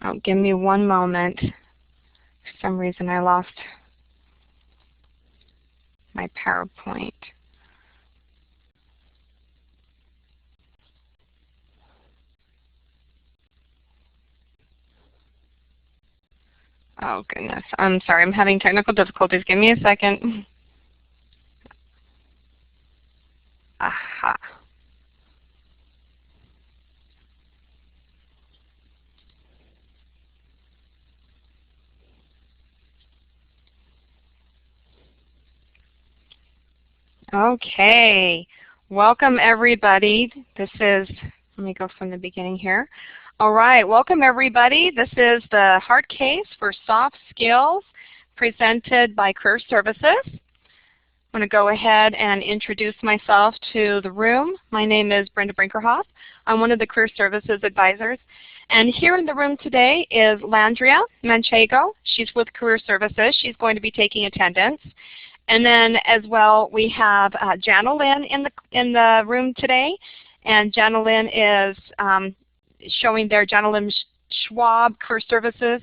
Oh, give me one moment. For some reason I lost my PowerPoint. Oh goodness, I'm sorry, I'm having technical difficulties. Give me a second. Aha. Okay, welcome everybody. This is, let me go from the beginning here. All right, welcome everybody. This is the hard case for soft skills presented by Career Services. I'm going to go ahead and introduce myself to the room. My name is Brenda Brinkerhoff. I'm one of the Career Services advisors. And here in the room today is Landria Manchego. She's with Career Services. She's going to be taking attendance. And then as well, we have Jana Lynn in the room today. And Jana Lynn is showing there, Jana Lynn Schwab, Career Services,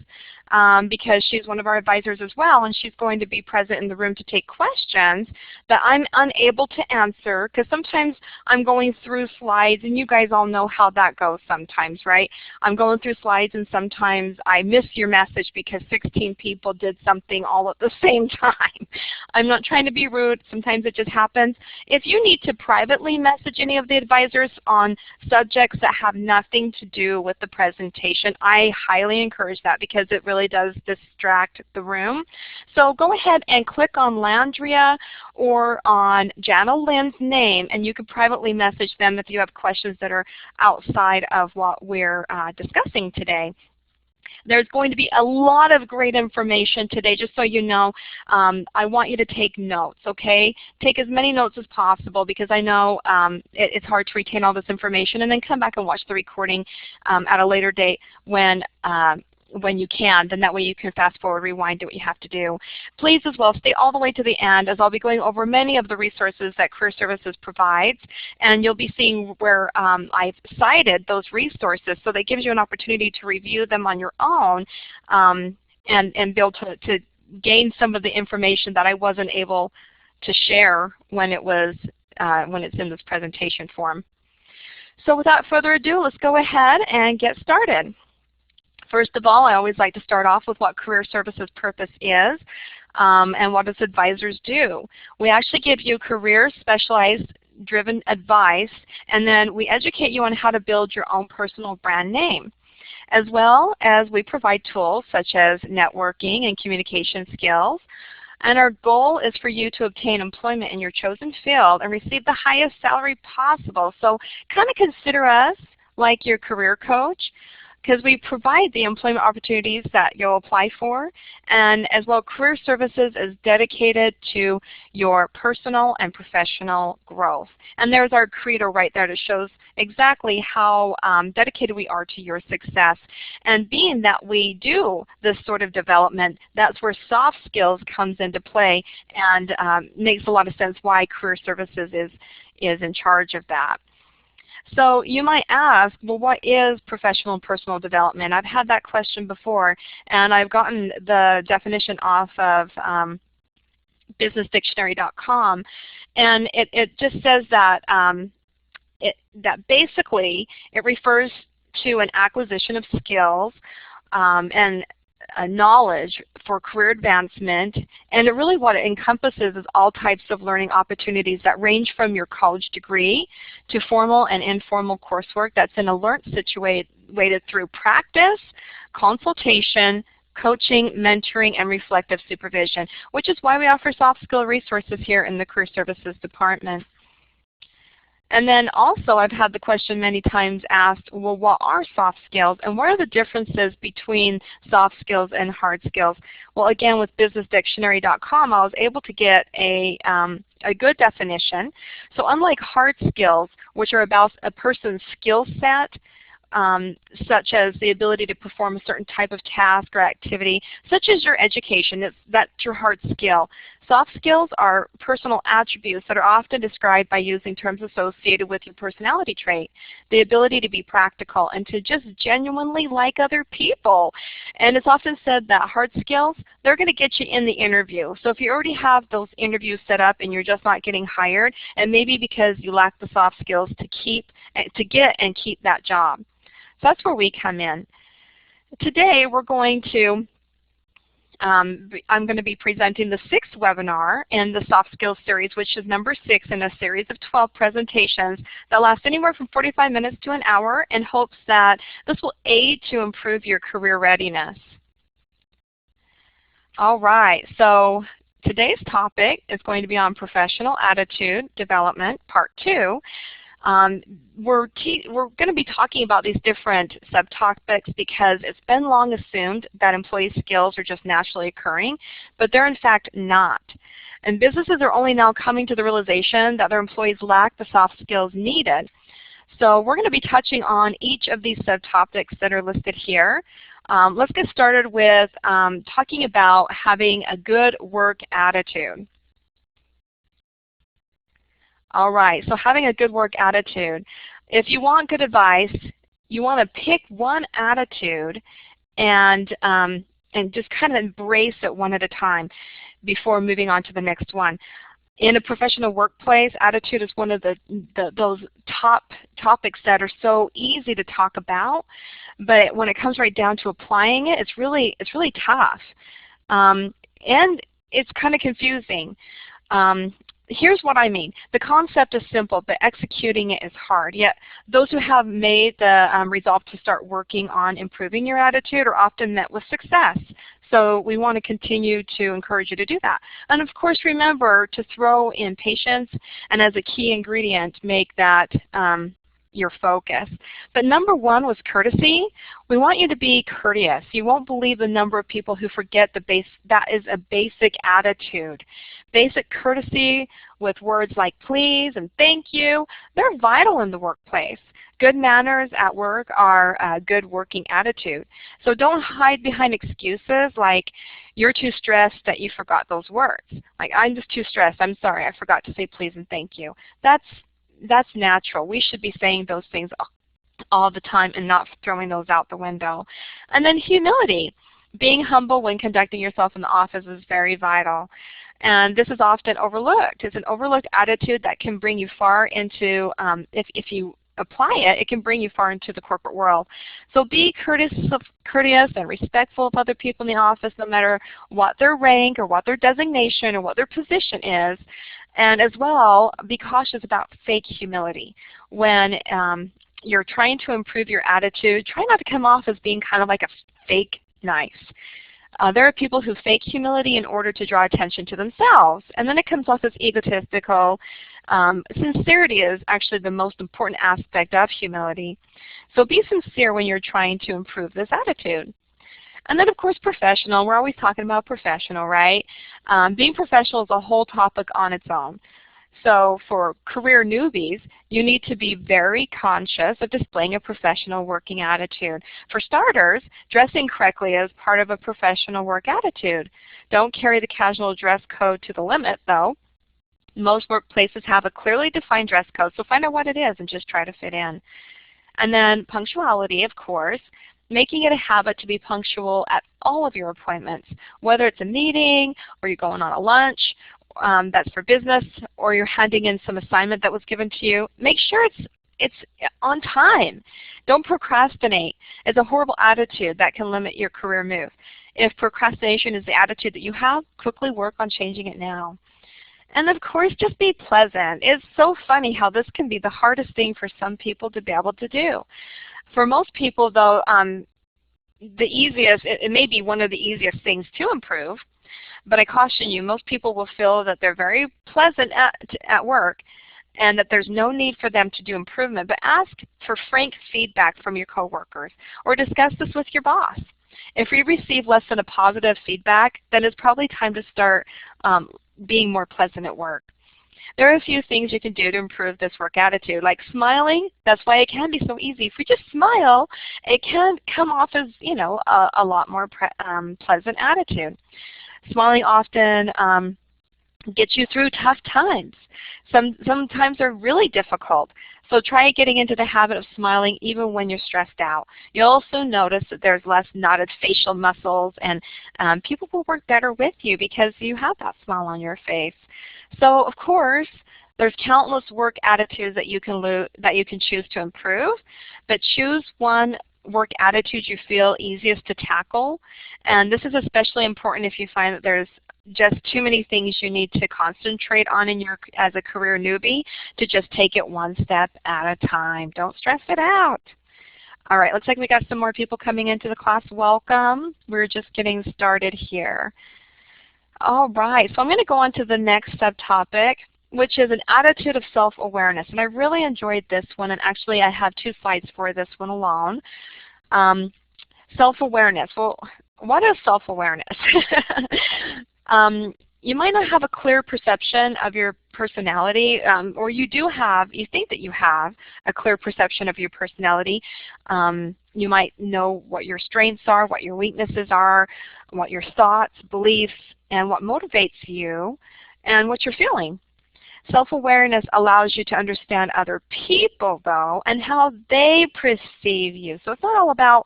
because she's one of our advisors as well, and she's going to be present in the room to take questions that I'm unable to answer, because sometimes I'm going through slides, and you guys all know how that goes sometimes, right? I'm going through slides, and sometimes I miss your message because 16 people did something all at the same time. I'm not trying to be rude. Sometimes it just happens. If you need to privately message any of the advisors on subjects that have nothing to do with the presentation, I highly encourage that, because it really does distract the room. So go ahead and click on Landria or on Jana Lynn's name, and you can privately message them if you have questions that are outside of what we're discussing today. There's going to be a lot of great information today, just so you know. I want you to take notes, okay? Take as many notes as possible, because I know it's hard to retain all this information, and then come back and watch the recording at a later date when you can. Then that way you can fast forward, rewind, do what you have to do. Please as well stay all the way to the end, as I'll be going over many of the resources that Career Services provides, and you'll be seeing where I've cited those resources, so that gives you an opportunity to review them on your own and be able to gain some of the information that I wasn't able to share when it's in this presentation form. So without further ado, let's go ahead and get started. First of all, I always like to start off with what Career Services purpose is and what its advisors do. We actually give you career specialized driven advice, and then we educate you on how to build your own personal brand name, as well as we provide tools such as networking and communication skills. And our goal is for you to obtain employment in your chosen field and receive the highest salary possible. So kind of consider us like your career coach, because we provide the employment opportunities that you'll apply for, and as well Career Services is dedicated to your personal and professional growth. And there's our credo right there that shows exactly how dedicated we are to your success. And being that we do this sort of development, that's where soft skills comes into play, and makes a lot of sense why Career Services is in charge of that. So you might ask, well, what is professional and personal development? I've had that question before, and I've gotten the definition off of businessdictionary.com, and it just says that that basically it refers to an acquisition of skills and knowledge for career advancement, and really what it encompasses is all types of learning opportunities that range from your college degree to formal and informal coursework that's in a learned situated through practice, consultation, coaching, mentoring, and reflective supervision, which is why we offer soft skill resources here in the Career Services Department. And then also I've had the question many times asked, well, what are soft skills, and what are the differences between soft skills and hard skills? Well, again, with businessdictionary.com, I was able to get a good definition. So unlike hard skills, which are about a person's skill set, such as the ability to perform a certain type of task or activity, such as your education, that's your hard skill. Soft skills are personal attributes that are often described by using terms associated with your personality trait, the ability to be practical and to just genuinely like other people. And it's often said that hard skills, they're going to get you in the interview. So if you already have those interviews set up and you're just not getting hired, and maybe because you lack the soft skills to get and keep that job. So that's where we come in. Today we're going to I'm going to be presenting the 6th webinar in the Soft Skills series, which is number 6 in a series of 12 presentations that last anywhere from 45 minutes to an hour, in hopes that this will aid to improve your career readiness. All right, so today's topic is going to be on professional attitude development, part 2. We're going to be talking about these different subtopics because it's been long assumed that employee skills are just naturally occurring, but they're in fact not. And businesses are only now coming to the realization that their employees lack the soft skills needed. So we're going to be touching on each of these subtopics that are listed here. Let's get started with talking about having a good work attitude. All right, so having a good work attitude. If you want good advice, you want to pick one attitude and just kind of embrace it one at a time before moving on to the next one. In a professional workplace, attitude is one of those top topics that are so easy to talk about, but when it comes right down to applying it, it's really tough, and it's kind of confusing. Here's what I mean. The concept is simple, but executing it is hard. Yet those who have made the resolve to start working on improving your attitude are often met with success. So we want to continue to encourage you to do that. And of course, remember to throw in patience, and as a key ingredient, make that your focus. But number 1 was courtesy. We want you to be courteous. You won't believe the number of people who forget that is a basic attitude. Basic courtesy with words like please and thank you, they're vital in the workplace. Good manners at work are a good working attitude. So don't hide behind excuses like you're too stressed that you forgot those words. Like, I'm just too stressed, I'm sorry, I forgot to say please and thank you. That's natural. We should be saying those things all the time and not throwing those out the window. And then humility. Being humble when conducting yourself in the office is very vital. And this is often overlooked. It's an overlooked attitude that can bring you far into, if you apply it, it can bring you far into the corporate world. So be courteous and respectful of other people in the office, no matter what their rank or what their designation or what their position is. And as well, be cautious about fake humility. When you're trying to improve your attitude, try not to come off as being kind of like a fake nice. There are people who fake humility in order to draw attention to themselves, and then it comes off as egotistical. Sincerity is actually the most important aspect of humility. So be sincere when you're trying to improve this attitude. And then, of course, professional. We're always talking about professional, right? Being professional is a whole topic on its own. So for career newbies, you need to be very conscious of displaying a professional working attitude. For starters, dressing correctly is part of a professional work attitude. Don't carry the casual dress code to the limit, though. Most workplaces have a clearly defined dress code, so find out what it is and just try to fit in. And then punctuality, of course. Making it a habit to be punctual at all of your appointments, whether it's a meeting or you're going on a lunch that's for business, or you're handing in some assignment that was given to you. Make sure it's on time. Don't procrastinate. It's a horrible attitude that can limit your career move. If procrastination is the attitude that you have, quickly work on changing it now. And of course, just be pleasant. It's so funny how this can be the hardest thing for some people to be able to do. For most people, though, it may be one of the easiest things to improve, but I caution you, most people will feel that they're very pleasant at work and that there's no need for them to do improvement. But ask for frank feedback from your coworkers or discuss this with your boss. If you receive less than a positive feedback, then it's probably time to start being more pleasant at work. There are a few things you can do to improve this work attitude, like smiling. That's why it can be so easy. If we just smile, it can come off as, a lot more pleasant attitude. Smiling often get you through tough times. Sometimes they're really difficult. So try getting into the habit of smiling even when you're stressed out. You'll also notice that there's less knotted facial muscles, and people will work better with you because you have that smile on your face. So of course, there's countless work attitudes that you can choose to improve, but choose one work attitude you feel easiest to tackle. And this is especially important if you find that there's just too many things you need to concentrate on as a career newbie, to just take it one step at a time. Don't stress it out. All right, looks like we got some more people coming into the class. Welcome. We're just getting started here. All right, so I'm going to go on to the next subtopic, which is an attitude of self-awareness. And I really enjoyed this one, and actually I have 2 slides for this one alone. Self-awareness. Well, what is self-awareness? You might not have a clear perception of your personality, or you think that you have a clear perception of your personality. You might know what your strengths are, what your weaknesses are, what your thoughts, beliefs, and what motivates you, and what you're feeling. Self-awareness allows you to understand other people, though, and how they perceive you. So it's not all about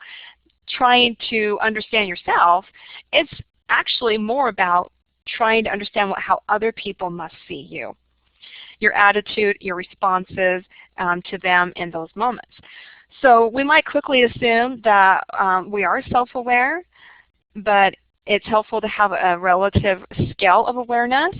trying to understand yourself. It's actually more about trying to understand how other people must see you, your attitude, your responses to them in those moments. So we might quickly assume that we are self-aware, but it's helpful to have a relative scale of awareness.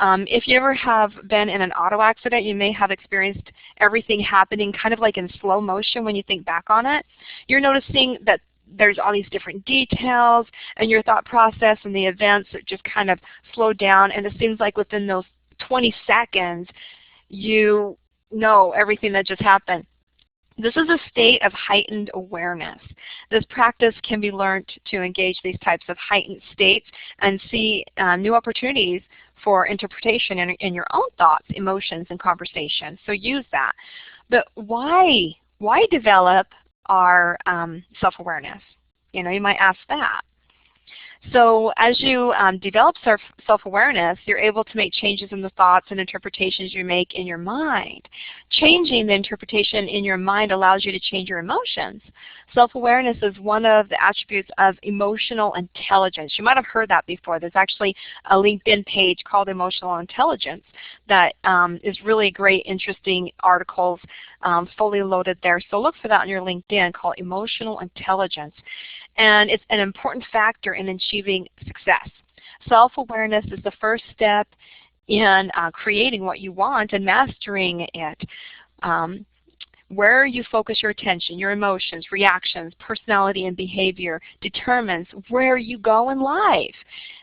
If you ever have been in an auto accident, you may have experienced everything happening kind of like in slow motion when you think back on it. You're noticing that there's all these different details, and your thought process and the events just kind of slow down, and it seems like within those 20 seconds you know everything that just happened. This is a state of heightened awareness. This practice can be learned to engage these types of heightened states and see new opportunities for interpretation in your own thoughts, emotions, and conversation. So use that. But why develop our self-awareness? You know, you might ask that. So as you develop self-awareness, you're able to make changes in the thoughts and interpretations you make in your mind. Changing the interpretation in your mind allows you to change your emotions. Self-awareness is one of the attributes of emotional intelligence. You might have heard that before. There's actually a LinkedIn page called Emotional Intelligence that is really great, interesting articles fully loaded there. So look for that on your LinkedIn, called Emotional Intelligence. And it's an important factor in achieving success. Self-awareness is the first step in creating what you want and mastering it. Where you focus your attention, your emotions, reactions, personality, and behavior determines where you go in life.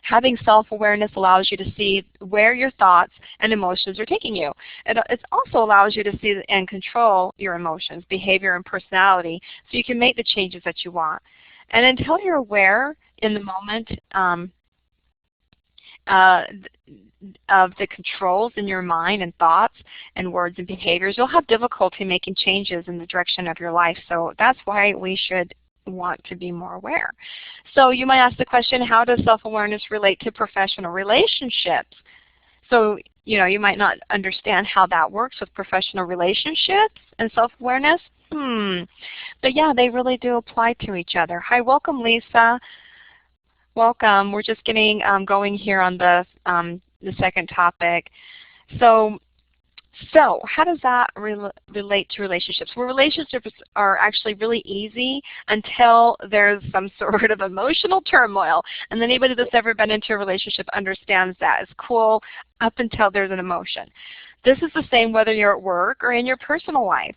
Having self-awareness allows you to see where your thoughts and emotions are taking you. It also allows you to see and control your emotions, behavior, and personality so you can make the changes that you want. And until you're aware in the moment of the controls in your mind and thoughts and words and behaviors, you'll have difficulty making changes in the direction of your life. So that's why we should want to be more aware. So you might ask the question, how does self-awareness relate to professional relationships? So, you know, you might not understand how that works with professional relationships and self-awareness. But yeah, they really do apply to each other. Hi, welcome, Lisa. Welcome. We're just getting going here on the second topic. So how does that relate to relationships? Well, relationships are actually really easy until there's some sort of emotional turmoil. And anybody that's ever been into a relationship understands that. It's cool up until there's an emotion. This is the same whether you're at work or in your personal life.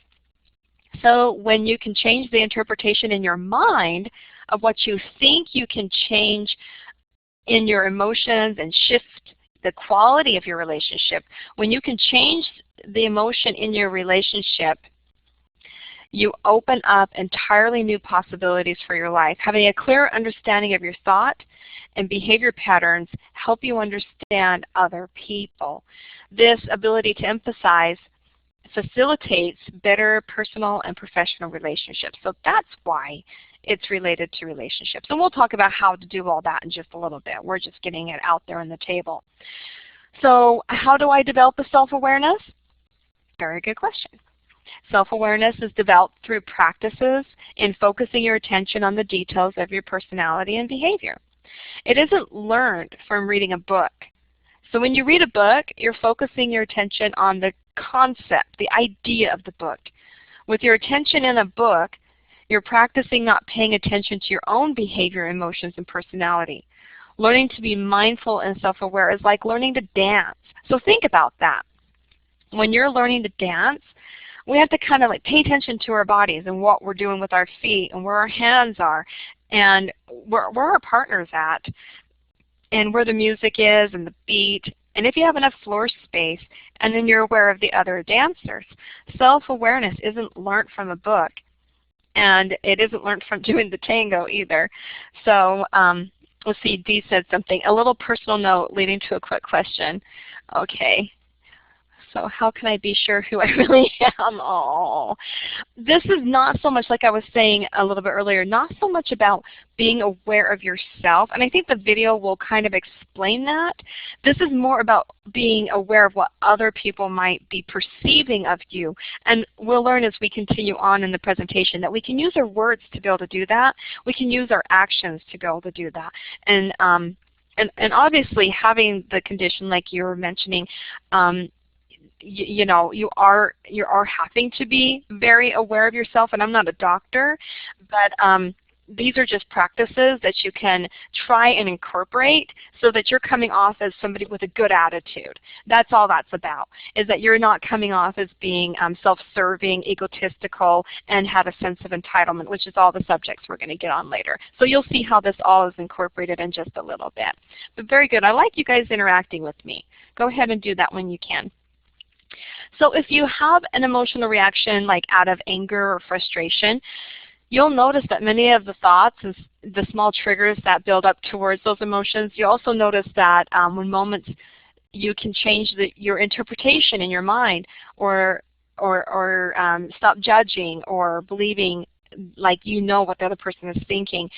So when you can change the interpretation in your mind of what you think you can change in your emotions and shift the quality of your relationship, when you can change the emotion in your relationship, you open up entirely new possibilities for your life. Having a clear understanding of your thought and behavior patterns help you understand other people. This ability to emphasize facilitates better personal and professional relationships. So that's why it's related to relationships. And we'll talk about how to do all that in just a little bit. We're just getting it out there on the table. So how do I develop the self-awareness? Very good question. Self-awareness is developed through practices in focusing your attention on the details of your personality and behavior. It isn't learned from reading a book. So when you read a book, you're focusing your attention on the concept, the idea of the book. With your attention in a book, you're practicing not paying attention to your own behavior, emotions, and personality. Learning to be mindful and self-aware is like learning to dance. So think about that. When you're learning to dance, we have to kind of like pay attention to our bodies and what we're doing with our feet and where our hands are and where our partner's at and where the music is and the beat. And if you have enough floor space, and then you're aware of the other dancers. Self-awareness isn't learned from a book, and it isn't learned from doing the tango either. So let's see, Dee said something. A little personal note leading to a quick question. Okay. So how can I be sure who I really am? Oh, this is not so much, like I was saying a little bit earlier, not so much about being aware of yourself. And I think the video will kind of explain that. This is more about being aware of what other people might be perceiving of you. And we'll learn as we continue on in the presentation that we can use our words to be able to do that. We can use our actions to be able to do that. And obviously having the condition like you were mentioning, you know, you are having to be very aware of yourself, and I'm not a doctor, but these are just practices that you can try and incorporate so that you're coming off as somebody with a good attitude. That's all that's about, is that you're not coming off as being self-serving, egotistical, and have a sense of entitlement, which is all the subjects we're going to get on later. So you'll see how this all is incorporated in just a little bit. But very good. I like you guys interacting with me. Go ahead and do that when you can. So if you have an emotional reaction like out of anger or frustration, you'll notice that many of the thoughts and the small triggers that build up towards those emotions, you also notice that when moments you can change your interpretation in your mind or stop judging or believing like you know what the other person is thinking.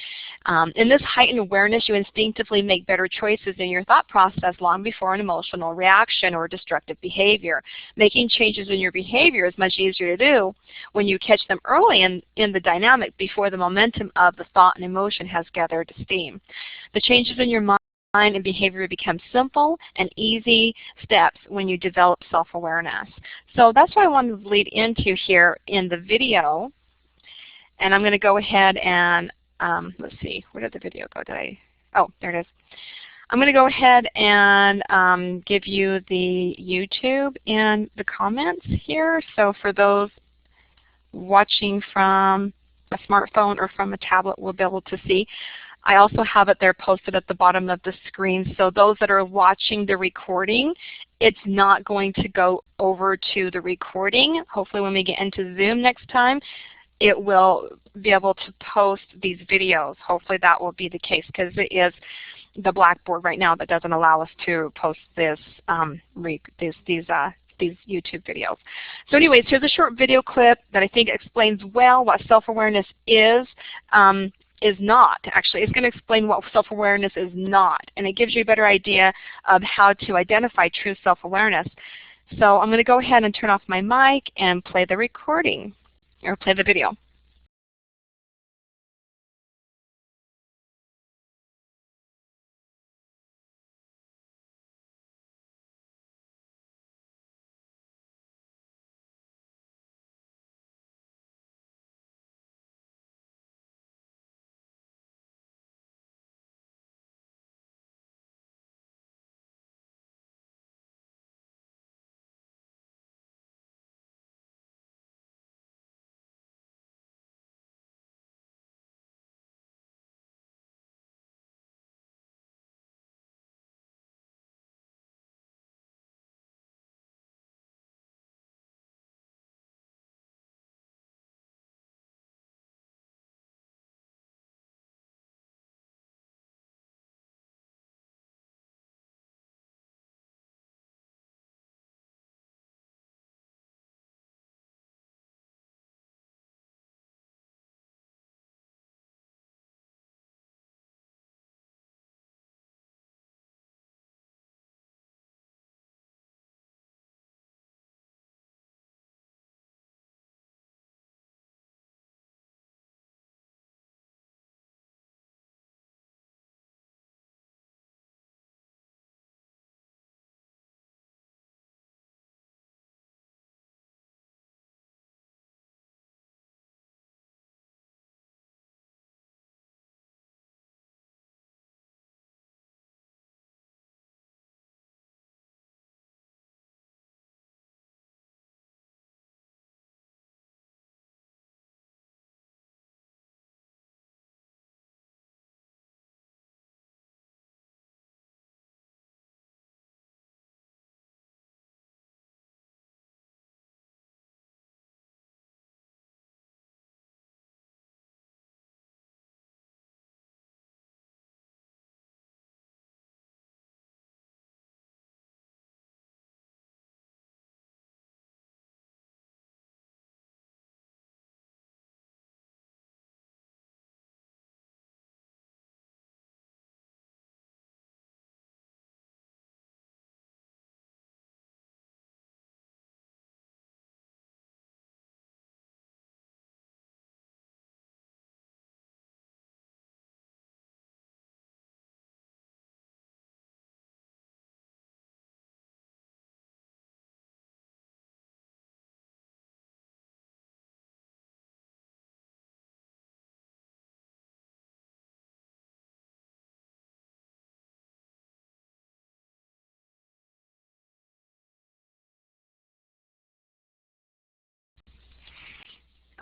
In this heightened awareness, you instinctively make better choices in your thought process long before an emotional reaction or destructive behavior. Making changes in your behavior is much easier to do when you catch them early in the dynamic before the momentum of the thought and emotion has gathered steam. The changes in your mind and behavior become simple and easy steps when you develop self-awareness. So that's what I wanted to lead into here in the video. And I'm going to go ahead and, let's see, where did the video go? Oh, there it is. I'm going to go ahead and give you the YouTube in the comments here. So for those watching from a smartphone or from a tablet, will be able to see. I also have it there posted at the bottom of the screen. So those that are watching the recording, it's not going to go over to the recording. Hopefully when we get into Zoom next time, it will be able to post these videos. Hopefully that will be the case, because it is the Blackboard right now that doesn't allow us to post this these YouTube videos. So anyways, here's a short video clip that I think explains well what self-awareness is not. Actually, it's going to explain what self-awareness is not, and it gives you a better idea of how to identify true self-awareness. So I'm going to go ahead and turn off my mic and play the recording, or play the video.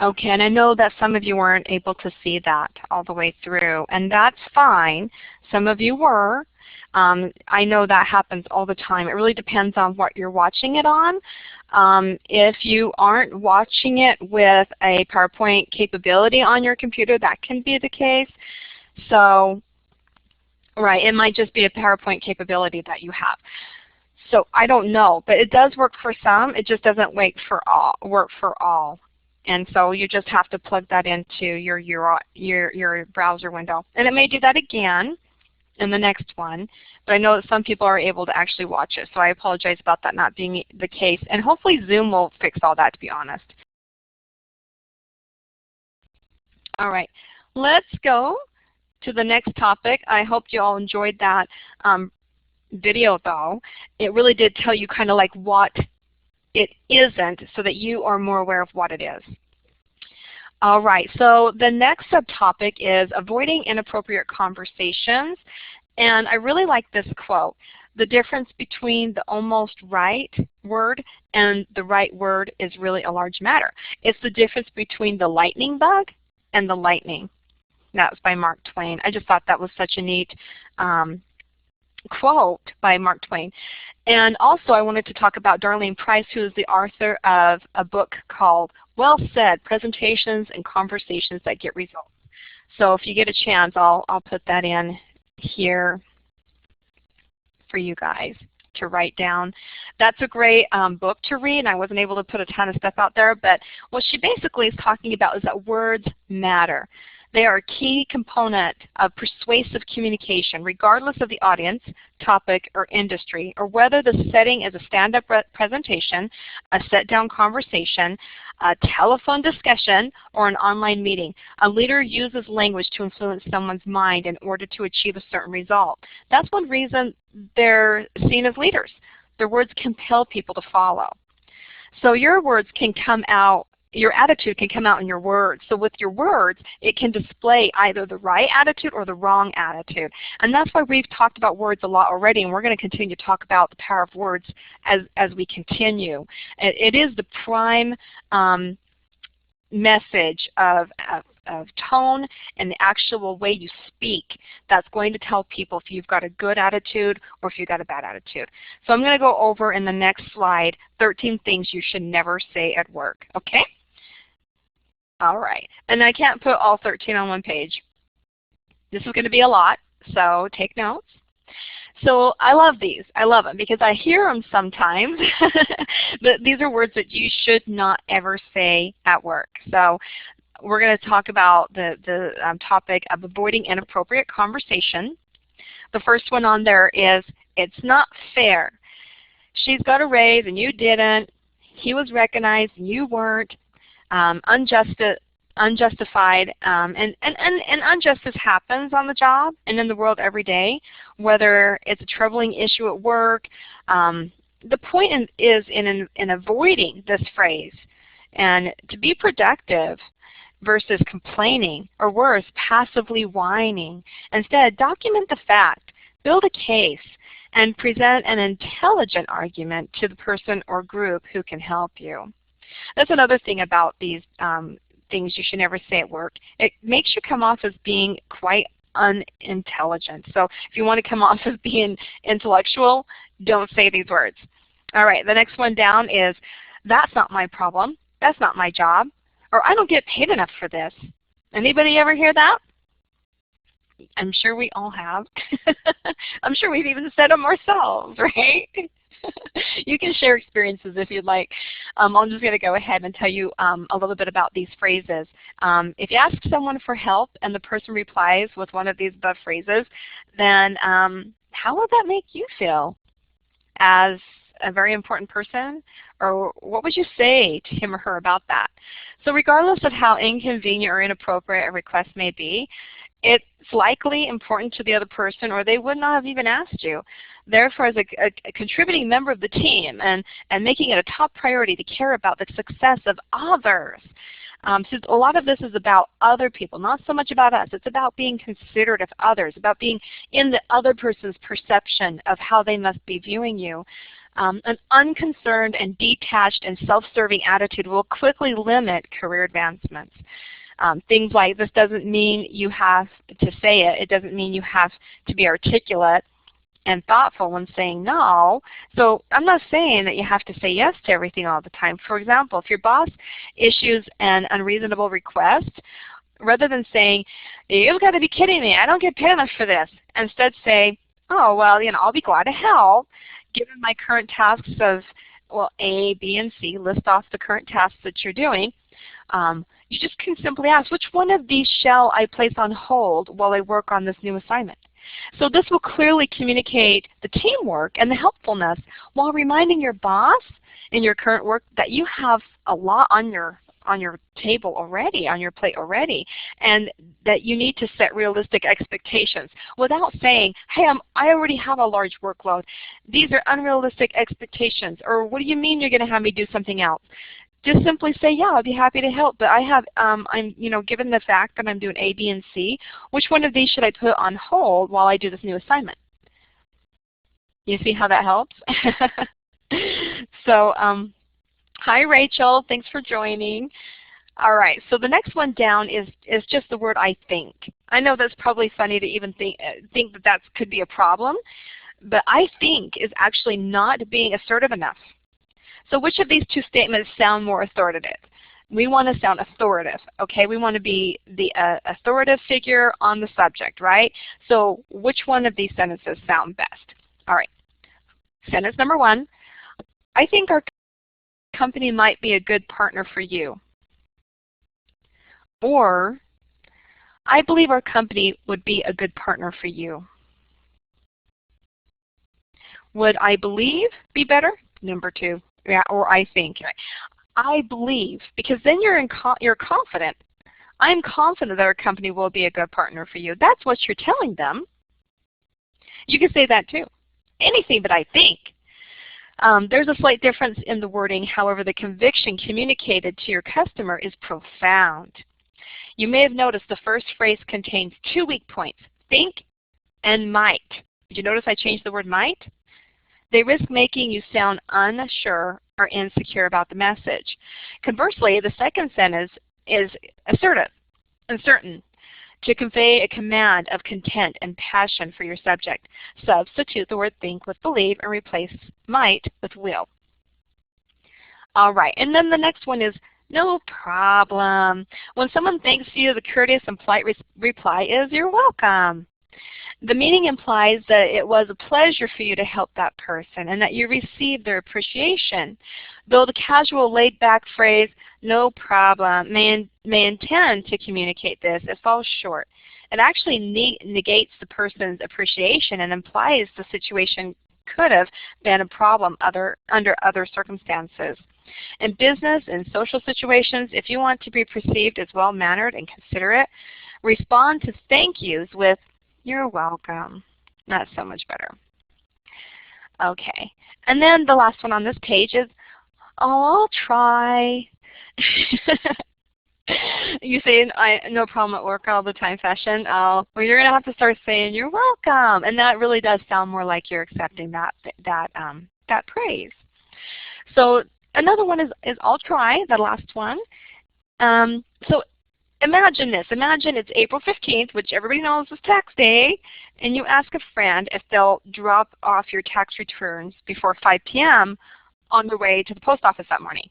Okay, and I know that some of you weren't able to see that all the way through, and that's fine. Some of you were. I know that happens all the time. It really depends on what you're watching it on. If you aren't watching it with a PowerPoint capability on your computer, that can be the case. So, right, it might just be a PowerPoint capability that you have. So I don't know, but it does work for some. It just doesn't work for all. And so you just have to plug that into your browser window. And it may do that again in the next one, but I know that some people are able to actually watch it, so I apologize about that not being the case. And hopefully Zoom will fix all that, to be honest. All right, let's go to the next topic. I hope you all enjoyed that video, though. It really did tell you kind of like what it isn't, so that you are more aware of what it is. All right, so the next subtopic is avoiding inappropriate conversations. And I really like this quote. The difference between the almost right word and the right word is really a large matter. It's the difference between the lightning bug and the lightning. That was by Mark Twain. I just thought that was such a neat quote by Mark Twain. And also I wanted to talk about Darlene Price, who is the author of a book called Well Said, Presentations and Conversations That Get Results. So if you get a chance, I'll put that in here for you guys to write down. That's a great book to read, and I wasn't able to put a ton of stuff out there, but what she basically is talking about is that words matter. They are a key component of persuasive communication, regardless of the audience, topic, or industry, or whether the setting is a stand-up presentation, a sit-down conversation, a telephone discussion, or an online meeting. A leader uses language to influence someone's mind in order to achieve a certain result. That's one reason they're seen as leaders. Their words compel people to follow. So your words can come out, your attitude can come out in your words. So with your words, it can display either the right attitude or the wrong attitude. And that's why we've talked about words a lot already, and we're going to continue to talk about the power of words as we continue. It is the prime message of tone and the actual way you speak that's going to tell people if you've got a good attitude or if you've got a bad attitude. So I'm going to go over in the next slide 13 things you should never say at work. Okay? All right. And I can't put all 13 on one page. This is going to be a lot, so take notes. So I love these. I love them because I hear them sometimes. But these are words that you should not ever say at work. So we're going to talk about the topic of avoiding inappropriate conversation. The first one on there is, it's not fair. She's got a raise and you didn't. He was recognized and you weren't. Unjustified, and injustice happens on the job and in the world every day, whether it's a troubling issue at work. The point is in avoiding this phrase, and to be productive versus complaining, or worse, passively whining. Instead, document the fact, build a case, and present an intelligent argument to the person or group who can help you. That's another thing about these things you should never say at work. It makes you come off as being quite unintelligent. So if you want to come off as being intellectual, don't say these words. All right, the next one down is, that's not my problem, that's not my job, or I don't get paid enough for this. Anybody ever hear that? I'm sure we all have. I'm sure we've even said them ourselves, right? You can share experiences if you'd like. I'm just going to go ahead and tell you a little bit about these phrases. If you ask someone for help and the person replies with one of these above phrases, then how would that make you feel as a very important person? Or what would you say to him or her about that? So regardless of how inconvenient or inappropriate a request may be, it's likely important to the other person, or they would not have even asked you. Therefore, as a contributing member of the team and making it a top priority to care about the success of others. So a lot of this is about other people, not so much about us. It's about being considerate of others, about being in the other person's perception of how they must be viewing you. An unconcerned and detached and self-serving attitude will quickly limit career advancements. Things like, this doesn't mean you have to say it. It doesn't mean you have to be articulate and thoughtful when saying no. So I'm not saying that you have to say yes to everything all the time. For example, if your boss issues an unreasonable request, rather than saying, you've got to be kidding me, I don't get paid enough for this, instead say, oh, well, I'll be glad to help. Given my current tasks of, well, A, B, and C, list off the current tasks that you're doing. You just can simply ask, which one of these shall I place on hold while I work on this new assignment? So this will clearly communicate the teamwork and the helpfulness while reminding your boss in your current work that you have a lot on your table already, on your plate already, and that you need to set realistic expectations without saying, hey, I already have a large workload. These are unrealistic expectations, or what do you mean you're going to have me do something else? Just simply say, yeah, I'll be happy to help, but I have, given the fact that I'm doing A, B, and C, which one of these should I put on hold while I do this new assignment? You see how that helps? So, hi, Rachel. Thanks for joining. All right, so the next one down is just the word I think. I know that's probably funny to even think that could be a problem, but I think is actually not being assertive enough. So which of these two statements sound more authoritative? We want to sound authoritative, okay? We want to be the authoritative figure on the subject, right? So which one of these sentences sound best? All right, sentence number one, I think our company might be a good partner for you. Or, I believe our company would be a good partner for you. Would I believe be better? Number two. Yeah, or I think. I believe, because then you're confident. I'm confident that our company will be a good partner for you. That's what you're telling them. You can say that too. Anything but I think. There's a slight difference in the wording. However, the conviction communicated to your customer is profound. You may have noticed the first phrase contains two weak points, think and might. Did you notice I changed the word might? They risk making you sound unsure or insecure about the message. Conversely, the second sentence is assertive, uncertain, to convey a command of content and passion for your subject. Substitute the word think with believe and replace might with will. All right, and then the next one is no problem. When someone thanks you, the courteous and polite reply is you're welcome. The meaning implies that it was a pleasure for you to help that person and that you received their appreciation. Though the casual laid-back phrase, no problem, may intend to communicate this, it falls short. It actually negates the person's appreciation and implies the situation could have been a problem under other circumstances. In business and social situations, if you want to be perceived as well-mannered and considerate, respond to thank yous with, you're welcome. That's so much better. Okay, and then the last one on this page is, oh, I'll try. You say no problem at work all the time fashion. Well, you're going to have to start saying you're welcome, and that really does sound more like you're accepting that praise. So another one is I'll try, the last one. So imagine this. Imagine it's April 15th, which everybody knows is tax day, and you ask a friend if they'll drop off your tax returns before 5 p.m. on their way to the post office that morning.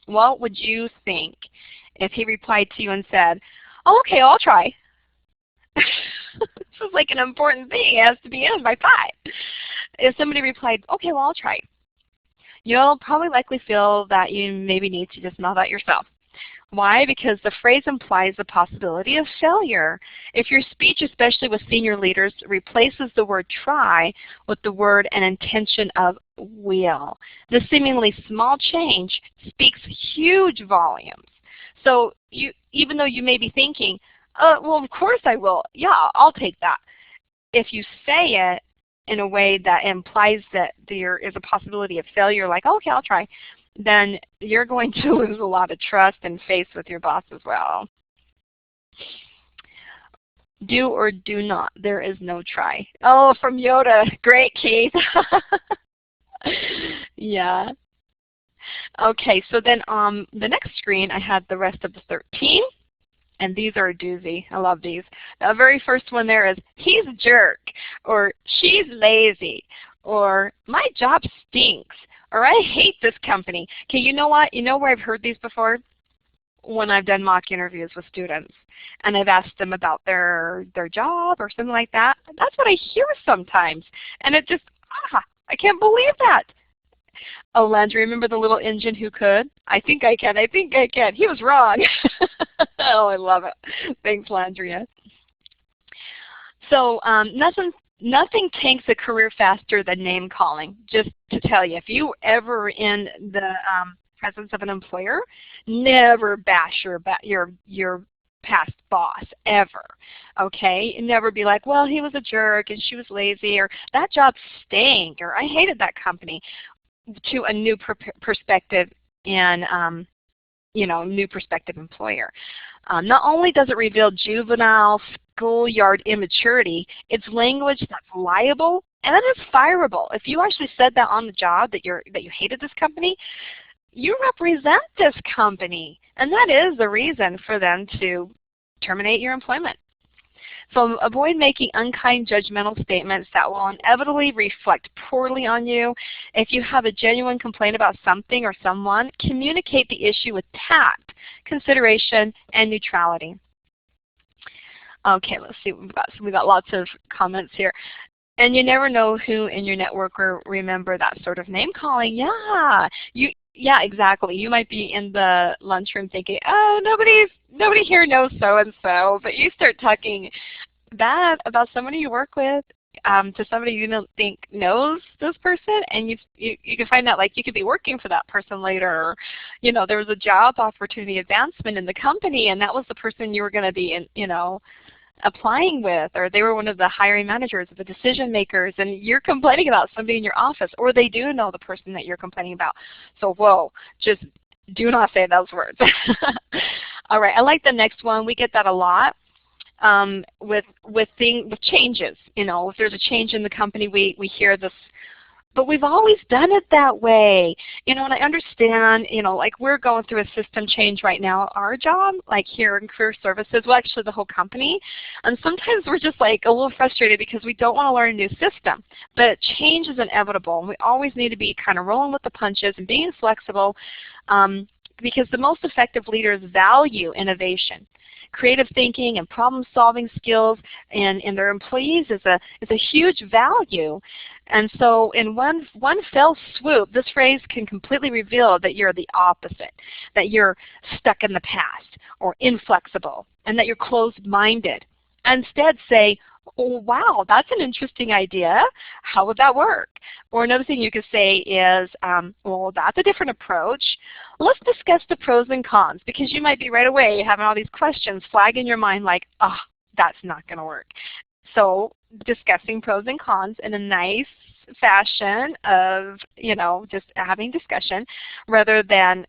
What would you think if he replied to you and said, oh, okay, I'll try. This is like an important thing. It has to be in by 5. If somebody replied, okay, well, I'll try, you'll probably likely feel that you maybe need to just smell that yourself. Why? Because the phrase implies the possibility of failure. If your speech, especially with senior leaders, replaces the word try with the word and intention of will, the seemingly small change speaks huge volumes. So even though you may be thinking, well, of course I will. Yeah, I'll take that. If you say it in a way that implies that there is a possibility of failure, like, okay, I'll try, then you're going to lose a lot of trust and faith with your boss as well. Do or do not. There is no try. Oh, from Yoda. Great, Keith. Yeah. Okay, so then on the next screen, I had the rest of the 13. And these are a doozy. I love these. The very first one there is, he's a jerk, or she's lazy, or my job stinks, or I hate this company. Okay, you know what? You know where I've heard these before? When I've done mock interviews with students, and I've asked them about their job or something like that. That's what I hear sometimes, and it just, I can't believe that. Oh, Landry, remember the little engine who could? I think I can. I think I can. He was wrong. Oh, I love it. Thanks, Landria. So nothing tanks a career faster than name calling. Just to tell you, if you ever in the presence of an employer, never bash your past boss, ever. Okay? Never be like, well, he was a jerk and she was lazy, or that job stank, or I hated that company, to a new perspective and new prospective employer. Not only does it reveal juvenile schoolyard immaturity, it's language that's liable and then it's fireable. If you actually said that on the job that you hated this company, you represent this company, and that is the reason for them to terminate your employment. So avoid making unkind, judgmental statements that will inevitably reflect poorly on you. If you have a genuine complaint about something or someone, communicate the issue with tact, consideration, and neutrality. Okay, let's see. We've got lots of comments here. And you never know who in your network will remember that sort of name calling. Yeah, exactly. You might be in the lunchroom thinking, oh, nobody here knows so-and-so, but you start talking bad about somebody you work with to somebody you don't think knows this person, and you can find out like you could be working for that person later. Or, there was a job opportunity advancement in the company, and that was the person you were going to be applying with, or they were one of the hiring managers or the decision makers, and you're complaining about somebody in your office, or they do know the person that you're complaining about. So whoa, just do not say those words. All right, I like the next one. We get that a lot with changes. If there's a change in the company, we hear this. But we've always done it that way. And I understand, like we're going through a system change right now, our job, like here in career services, well actually the whole company. And sometimes we're just like a little frustrated because we don't want to learn a new system. But change is inevitable. And we always need to be kind of rolling with the punches and being flexible because the most effective leaders value innovation. Creative thinking and problem-solving skills and their employees is a huge value. And so in one fell swoop, this phrase can completely reveal that you're the opposite, that you're stuck in the past or inflexible, and that you're closed-minded. Instead say, oh, wow, that's an interesting idea. How would that work? Or another thing you could say is, well, that's a different approach. Let's discuss the pros and cons, because you might be right away having all these questions flag in your mind like, that's not going to work. So discussing pros and cons in a nice fashion of, just having discussion rather than,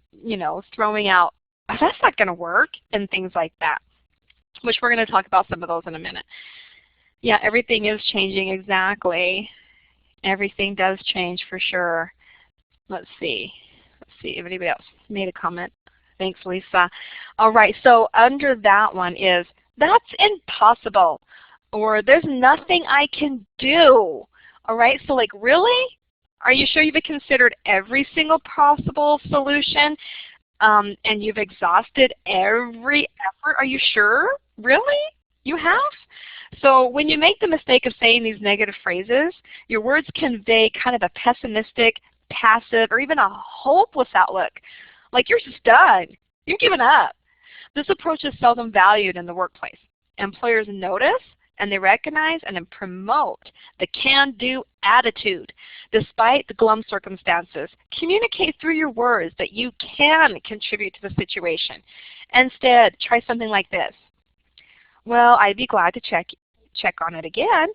throwing out, that's not going to work, and things like that, which we're going to talk about some of those in a minute. Yeah, everything is changing, exactly. Everything does change for sure. Let's see if anybody else made a comment. Thanks, Lisa. All right, so under that one is, that's impossible, or there's nothing I can do. All right, so like, really? Are you sure you've considered every single possible solution and you've exhausted every effort? Are you sure? Really? You have? So when you make the mistake of saying these negative phrases, your words convey kind of a pessimistic, passive, or even a hopeless outlook. Like you're just done. You're giving up. This approach is seldom valued in the workplace. Employers notice and they recognize and then promote the can-do attitude. Despite the glum circumstances, communicate through your words that you can contribute to the situation. Instead, try something like this. Well, I'd be glad to check on it again.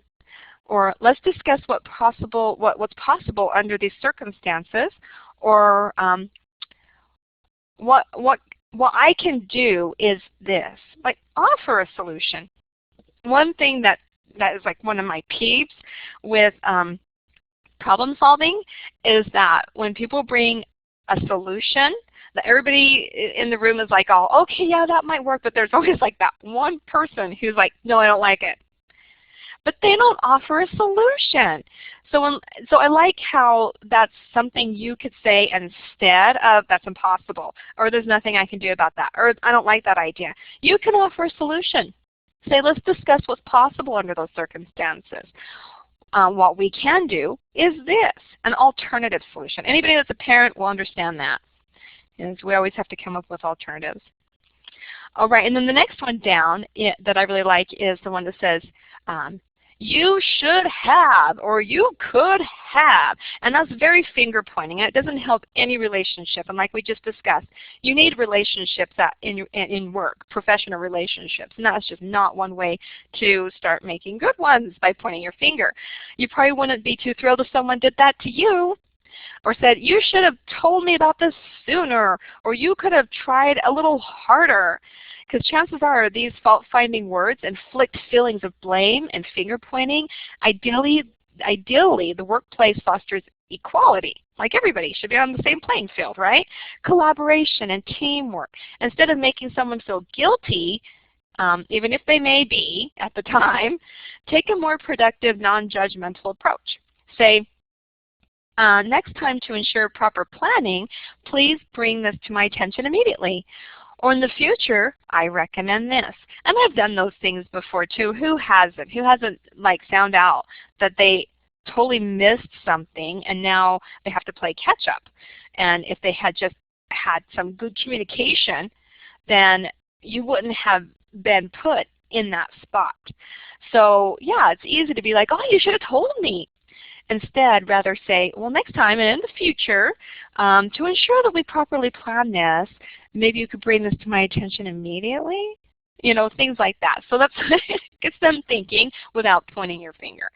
Or let's discuss what's possible under these circumstances. Or what I can do is this. Like, offer a solution. One thing that is like one of my peeves with problem solving is that when people bring a solution, that everybody in the room is like, oh, okay, yeah, that might work, but there's always like that one person who's like, no, I don't like it. But they don't offer a solution. So I like how that's something you could say instead of that's impossible, or there's nothing I can do about that, or I don't like that idea. You can offer a solution. Say, let's discuss what's possible under those circumstances. What we can do is this, an alternative solution. Anybody that's a parent will understand that. Is we always have to come up with alternatives. All right, and then the next one down that I really like is the one that says, you should have, or you could have. And that's very finger pointing. It doesn't help any relationship. And like we just discussed, you need relationships in work, professional relationships. And that's just not one way to start making good ones by pointing your finger. You probably wouldn't be too thrilled if someone did that to you, or said, you should have told me about this sooner, or you could have tried a little harder. Because chances are these fault-finding words inflict feelings of blame and finger-pointing. Ideally, the workplace fosters equality. Like everybody should be on the same playing field, right? Collaboration and teamwork. Instead of making someone feel guilty, even if they may be at the time, take a more productive, non-judgmental approach. Say, next time to ensure proper planning, please bring this to my attention immediately. Or in the future, I recommend this. And I've done those things before too. Who hasn't? Who hasn't like found out that they totally missed something and now they have to play catch up? And if they had just had some good communication, then you wouldn't have been put in that spot. So yeah, it's easy to be like, oh, you should have told me. Instead, rather say, well, next time and in the future, to ensure that we properly plan this, maybe you could bring this to my attention immediately. You know, things like that. So that's gets them thinking without pointing your finger.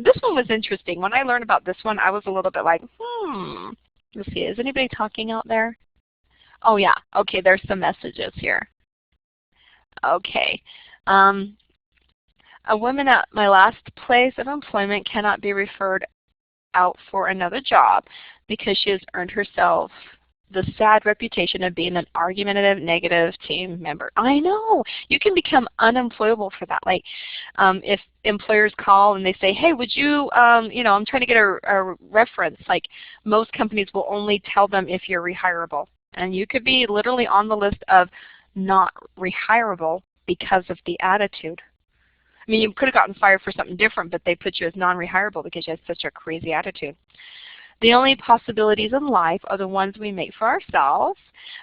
This one was interesting. When I learned about this one, I was a little bit like, let's see, is anybody talking out there? Oh yeah, okay, there's some messages here. Okay. A woman at my last place of employment cannot be referred out for another job because she has earned herself the sad reputation of being an argumentative, negative team member. I know. You can become unemployable for that. Like if employers call and they say, hey, would you, you know, I'm trying to get a reference. Like most companies will only tell them if you're rehirable. And you could be literally on the list of not rehirable because of the attitude. I mean, you could have gotten fired for something different, but they put you as non-rehirable because you had such a crazy attitude. The only possibilities in life are the ones we make for ourselves.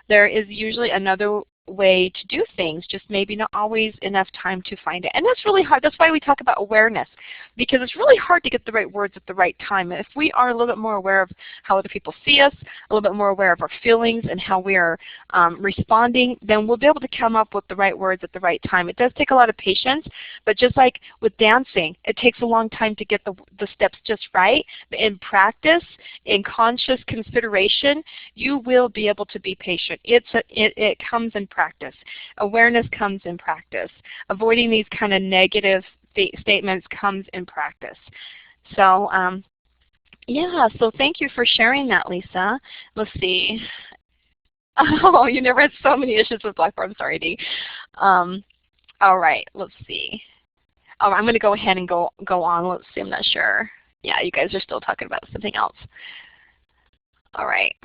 There is usually another way to do things, just maybe not always enough time to find it. And that's really hard. That's why we talk about awareness, because it's really hard to get the right words at the right time. If we are a little bit more aware of how other people see us, a little bit more aware of our feelings and how we are responding, then we'll be able to come up with the right words at the right time. It does take a lot of patience, but just like with dancing, it takes a long time to get the steps just right. But in practice, in conscious consideration, you will be able to be patient. It comes in practice. Awareness comes in practice. Avoiding these kind of negative statements comes in practice. So yeah, so thank you for sharing that, Lisa. Let's see. Oh, you never had so many issues with Blackboard. I'm sorry, Dee. All right, let's see. Oh, I'm going to go ahead and go on. Let's see, I'm not sure. Yeah, you guys are still talking about something else. All right.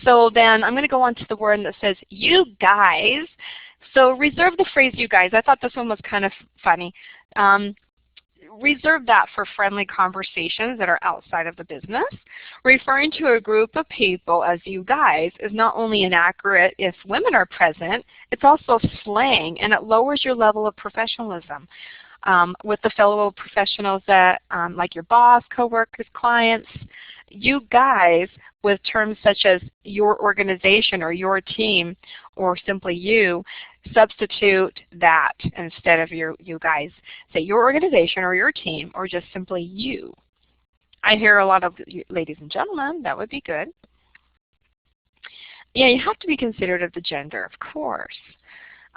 So then I'm going to go on to the word that says, you guys. So reserve the phrase you guys. I thought this one was kind of funny. Reserve that for friendly conversations that are outside of the business. Referring to a group of people as you guys is not only inaccurate if women are present, it's also slang, and it lowers your level of professionalism. With the fellow professionals that, like your boss, coworkers, clients, you guys, with terms such as your organization or your team or simply you, substitute that instead of you guys. Say your organization or your team or just simply you. I hear a lot of ladies and gentlemen. That would be good. Yeah, you have to be considerate of the gender, of course.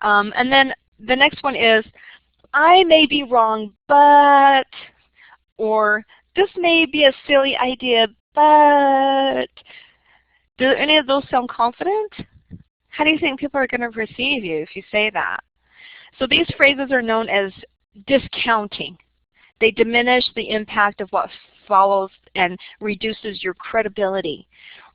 And then the next one is, I may be wrong, but, or this may be a silly idea, but do any of those sound confident? How do you think people are going to perceive you if you say that? So these phrases are known as discounting. They diminish the impact of what follows and reduces your credibility.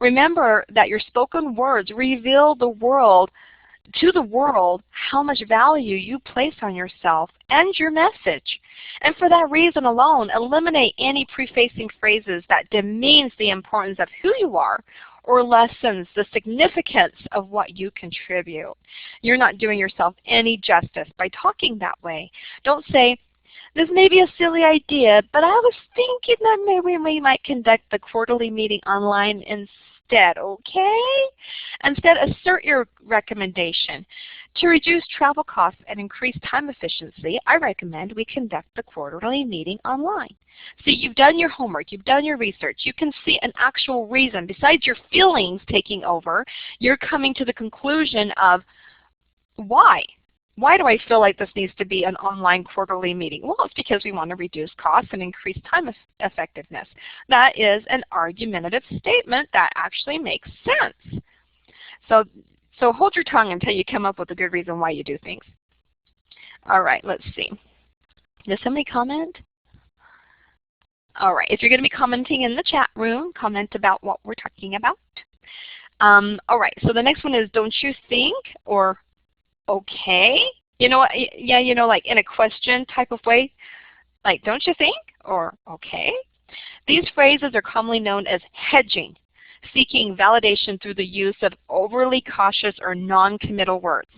Remember that your spoken words reveal to the world how much value you place on yourself and your message. And for that reason alone, eliminate any prefacing phrases that demeans the importance of who you are or lessens the significance of what you contribute. You're not doing yourself any justice by talking that way. Don't say, this may be a silly idea, but I was thinking that maybe we might conduct the quarterly meeting online instead, okay? Instead, assert your recommendation. To reduce travel costs and increase time efficiency, I recommend we conduct the quarterly meeting online. See, you've done your homework, you've done your research, you can see an actual reason. Besides your feelings taking over, you're coming to the conclusion of why. Why do I feel like this needs to be an online quarterly meeting? Well, it's because we want to reduce costs and increase time effectiveness. That is an argumentative statement that actually makes sense. So hold your tongue until you come up with a good reason why you do things. All right, let's see. Does somebody comment? All right, if you're going to be commenting in the chat room, comment about what we're talking about. All right, so the next one is don't you think, or okay? You know what, yeah, you know, like in a question type of way, like don't you think, or okay? These phrases are commonly known as hedging, seeking validation through the use of overly cautious or non-committal words.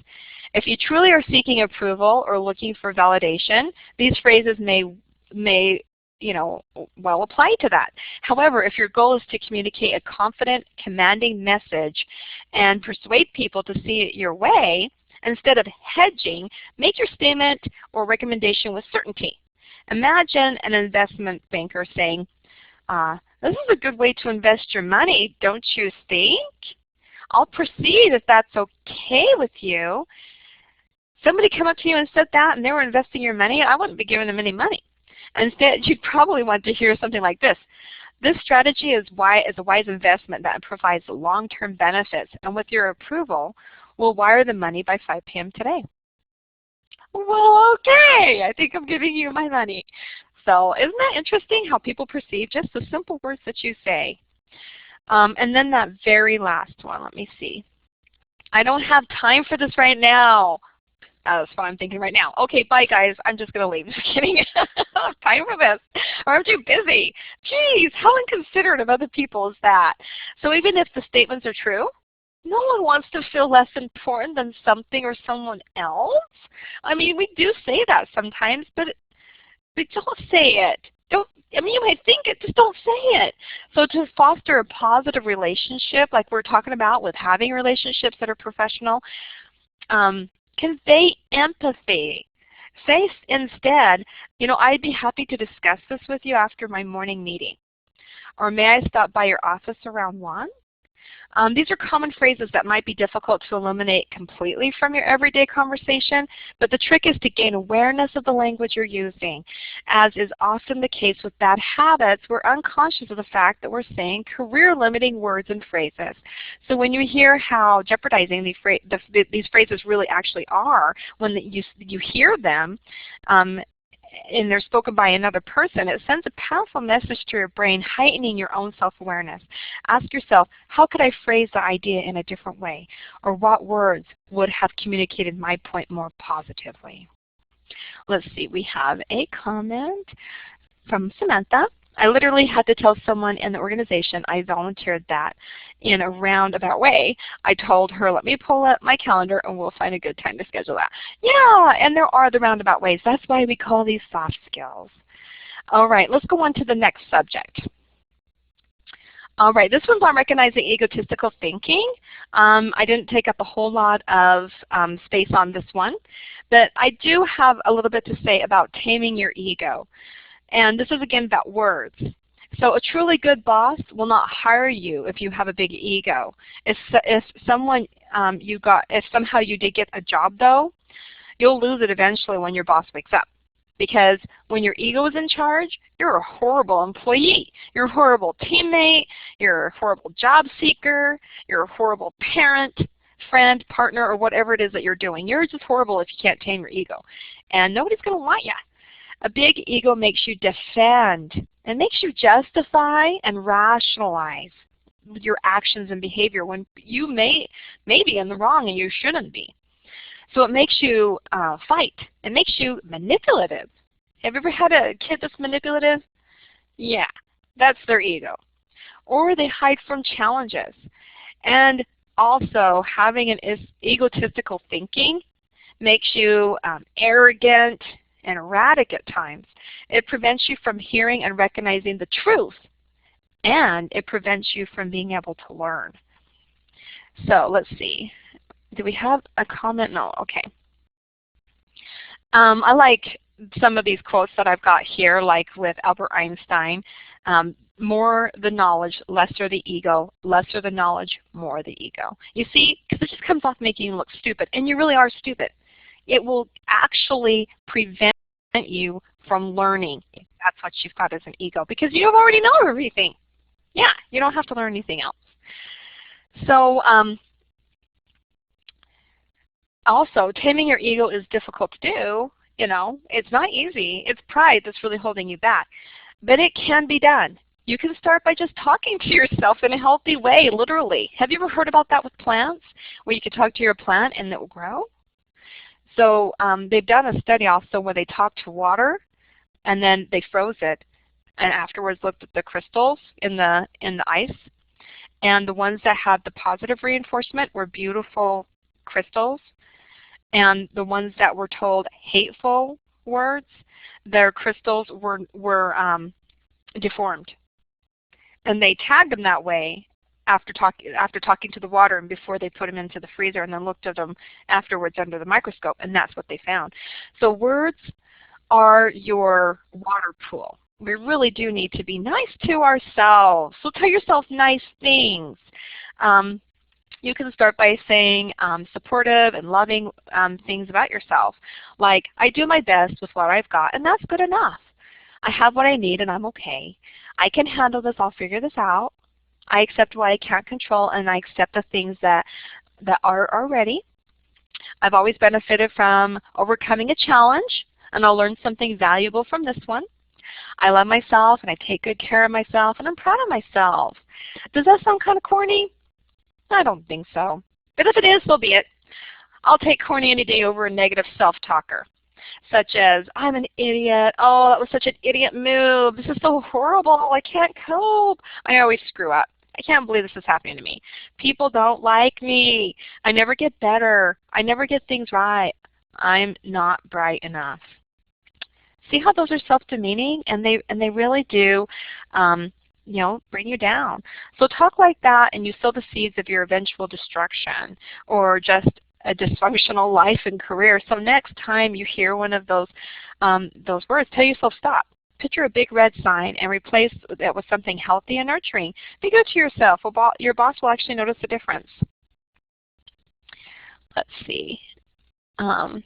If you truly are seeking approval or looking for validation, these phrases may well apply to that. However, if your goal is to communicate a confident, commanding message and persuade people to see it your way, instead of hedging, make your statement or recommendation with certainty. Imagine an investment banker saying, this is a good way to invest your money, don't you think? I'll proceed if that's okay with you. Somebody come up to you and said that and they were investing your money, I wouldn't be giving them any money. Instead, you'd probably want to hear something like this. This strategy is a wise investment that provides long-term benefits, and with your approval, we'll wire the money by 5 p.m. today. Well, okay, I think I'm giving you my money. So isn't that interesting how people perceive just the simple words that you say? And then that very last one, let me see. I don't have time for this right now. That's what I'm thinking right now. Okay, bye guys. I'm just going to leave. Just kidding. I don't have time for this. Or I'm too busy. Geez, how inconsiderate of other people is that? So even if the statements are true, no one wants to feel less important than something or someone else. I mean, we do say that sometimes, but don't say it. You might think it, just don't say it. So to foster a positive relationship, like we're talking about with having relationships that are professional, convey empathy. Say instead, I'd be happy to discuss this with you after my morning meeting. Or may I stop by your office around 1? These are common phrases that might be difficult to eliminate completely from your everyday conversation, but the trick is to gain awareness of the language you're using. As is often the case with bad habits, we're unconscious of the fact that we're saying career-limiting words and phrases. So when you hear how jeopardizing these phrases really actually are, when you hear them, and they're spoken by another person, it sends a powerful message to your brain, heightening your own self-awareness. Ask yourself, how could I phrase the idea in a different way? Or what words would have communicated my point more positively? Let's see, we have a comment from Samantha. I literally had to tell someone in the organization I volunteered that in a roundabout way. I told her, let me pull up my calendar and we'll find a good time to schedule that. Yeah, and there are the roundabout ways. That's why we call these soft skills. All right, let's go on to the next subject. All right, this one's on recognizing egotistical thinking. I didn't take up a whole lot of space on this one, but I do have a little bit to say about taming your ego. And this is again about words. So a truly good boss will not hire you if you have a big ego. If somehow you did get a job though, you'll lose it eventually when your boss wakes up. Because when your ego is in charge, you're a horrible employee. You're a horrible teammate. You're a horrible job seeker. You're a horrible parent, friend, partner, or whatever it is that you're doing. You're just horrible if you can't tame your ego. And nobody's going to want you. A big ego makes you defend. It makes you justify and rationalize your actions and behavior when you may be in the wrong and you shouldn't be. So it makes you fight. It makes you manipulative. Have you ever had a kid that's manipulative? Yeah, that's their ego. Or they hide from challenges. And also, having an egotistical thinking makes you arrogant and erratic at times. It prevents you from hearing and recognizing the truth. And it prevents you from being able to learn. So let's see. Do we have a comment? No. Okay. I like some of these quotes that I've got here, like with Albert Einstein. More the knowledge, lesser the ego. Lesser the knowledge, more the ego. You see, because it just comes off making you look stupid, and you really are stupid. It will actually prevent you from learning if that's what you've got as an ego, because you already know everything. Yeah, you don't have to learn anything else. So also, taming your ego is difficult to do. You know, it's not easy. It's pride that's really holding you back. But it can be done. You can start by just talking to yourself in a healthy way, literally. Have you ever heard about that with plants, where you can talk to your plant and it will grow? So they've done a study also where they talked to water, and then they froze it, and afterwards looked at the crystals in the ice. And the ones that had the positive reinforcement were beautiful crystals. And the ones that were told hateful words, their crystals were deformed. And they tagged them that way after talking to the water and before they put them into the freezer, and then looked at them afterwards under the microscope, and that's what they found. So words are your water pool. We really do need to be nice to ourselves. So tell yourself nice things. You can start by saying supportive and loving things about yourself, like, I do my best with what I've got, and that's good enough. I have what I need, and I'm okay. I can handle this. I'll figure this out. I accept what I can't control, and I accept the things that are already. I've always benefited from overcoming a challenge, and I'll learn something valuable from this one. I love myself, and I take good care of myself, and I'm proud of myself. Does that sound kind of corny? I don't think so. But if it is, so be it. I'll take corny any day over a negative self-talker, such as, I'm an idiot. Oh, that was such an idiot move. This is so horrible. I can't cope. I always screw up. I can't believe this is happening to me. People don't like me. I never get better. I never get things right. I'm not bright enough. See how those are self-demeaning, and they really do bring you down. So talk like that, and you sow the seeds of your eventual destruction, or just a dysfunctional life and career. So next time you hear one of those words, tell yourself stop. Picture a big red sign and replace that with something healthy and nurturing. Be good to yourself. Your boss will actually notice the difference. Let's see. My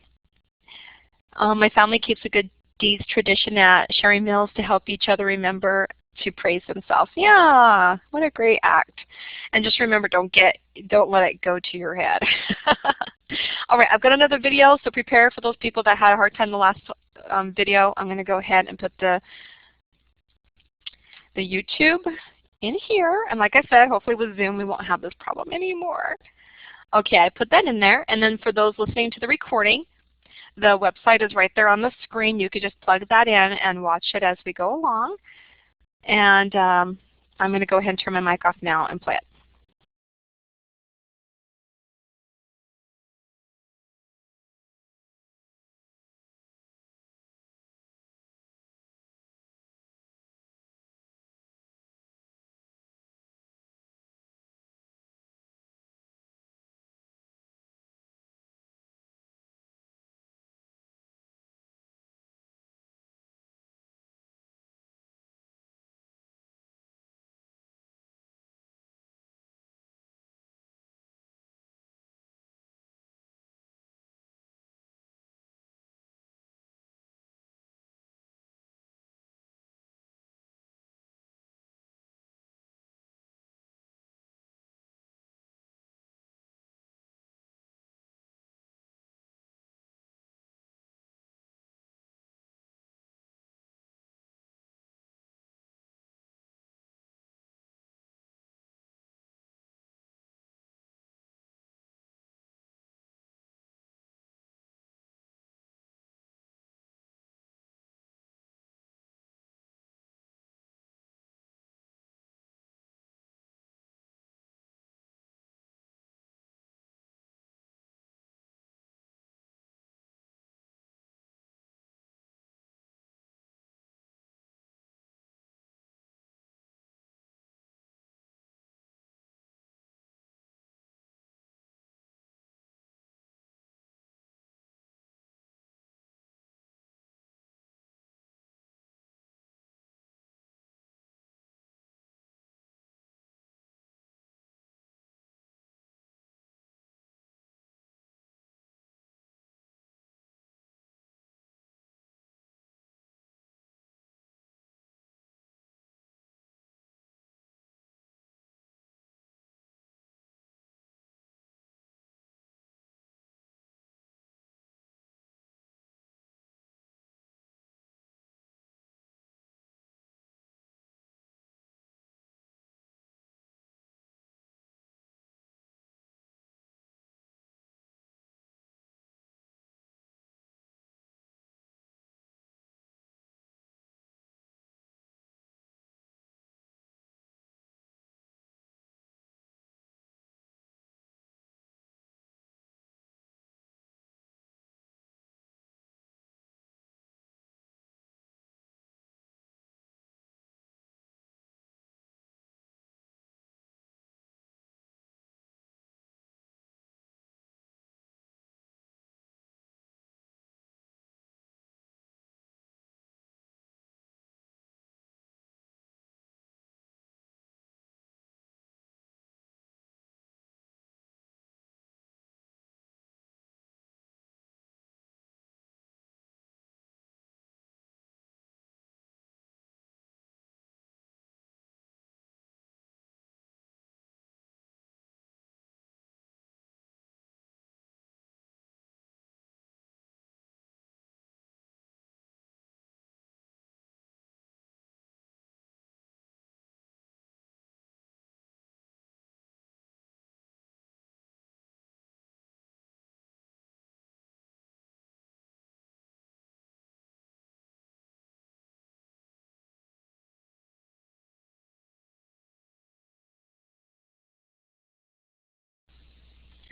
family keeps a good deeds tradition at sharing meals to help each other remember to praise themselves. Yeah, what a great act. And just remember, don't let it go to your head. All right, I've got another video, so prepare for those people that had a hard time the last video. I'm going to go ahead and put the YouTube in here. And like I said, hopefully with Zoom we won't have this problem anymore. Okay, I put that in there. And then for those listening to the recording, the website is right there on the screen. You could just plug that in and watch it as we go along. And I'm going to go ahead and turn my mic off now and play it.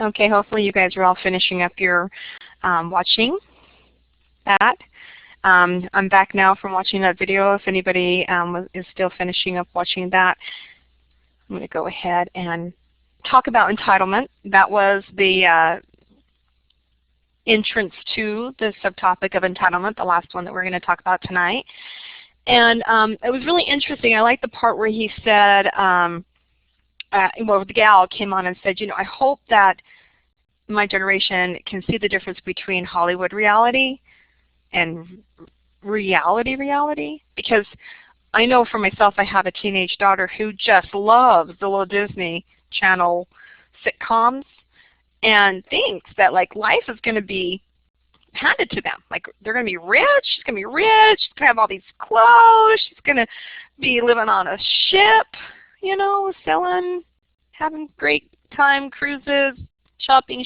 Okay, hopefully you guys are all finishing up your watching that. I'm back now from watching that video. If anybody is still finishing up watching that, I'm going to go ahead and talk about entitlement. That was the entrance to the subtopic of entitlement, the last one that we're going to talk about tonight. And it was really interesting. I like the part where he said, well, the gal came on and said, you know, I hope that my generation can see the difference between Hollywood reality and reality, because I know for myself I have a teenage daughter who just loves the little Disney Channel sitcoms and thinks that like life is going to be handed to them. Like they're going to be rich, she's going to be rich, she's going to have all these clothes, she's going to be living on a ship, you know, sailing, having great time, cruises, shopping.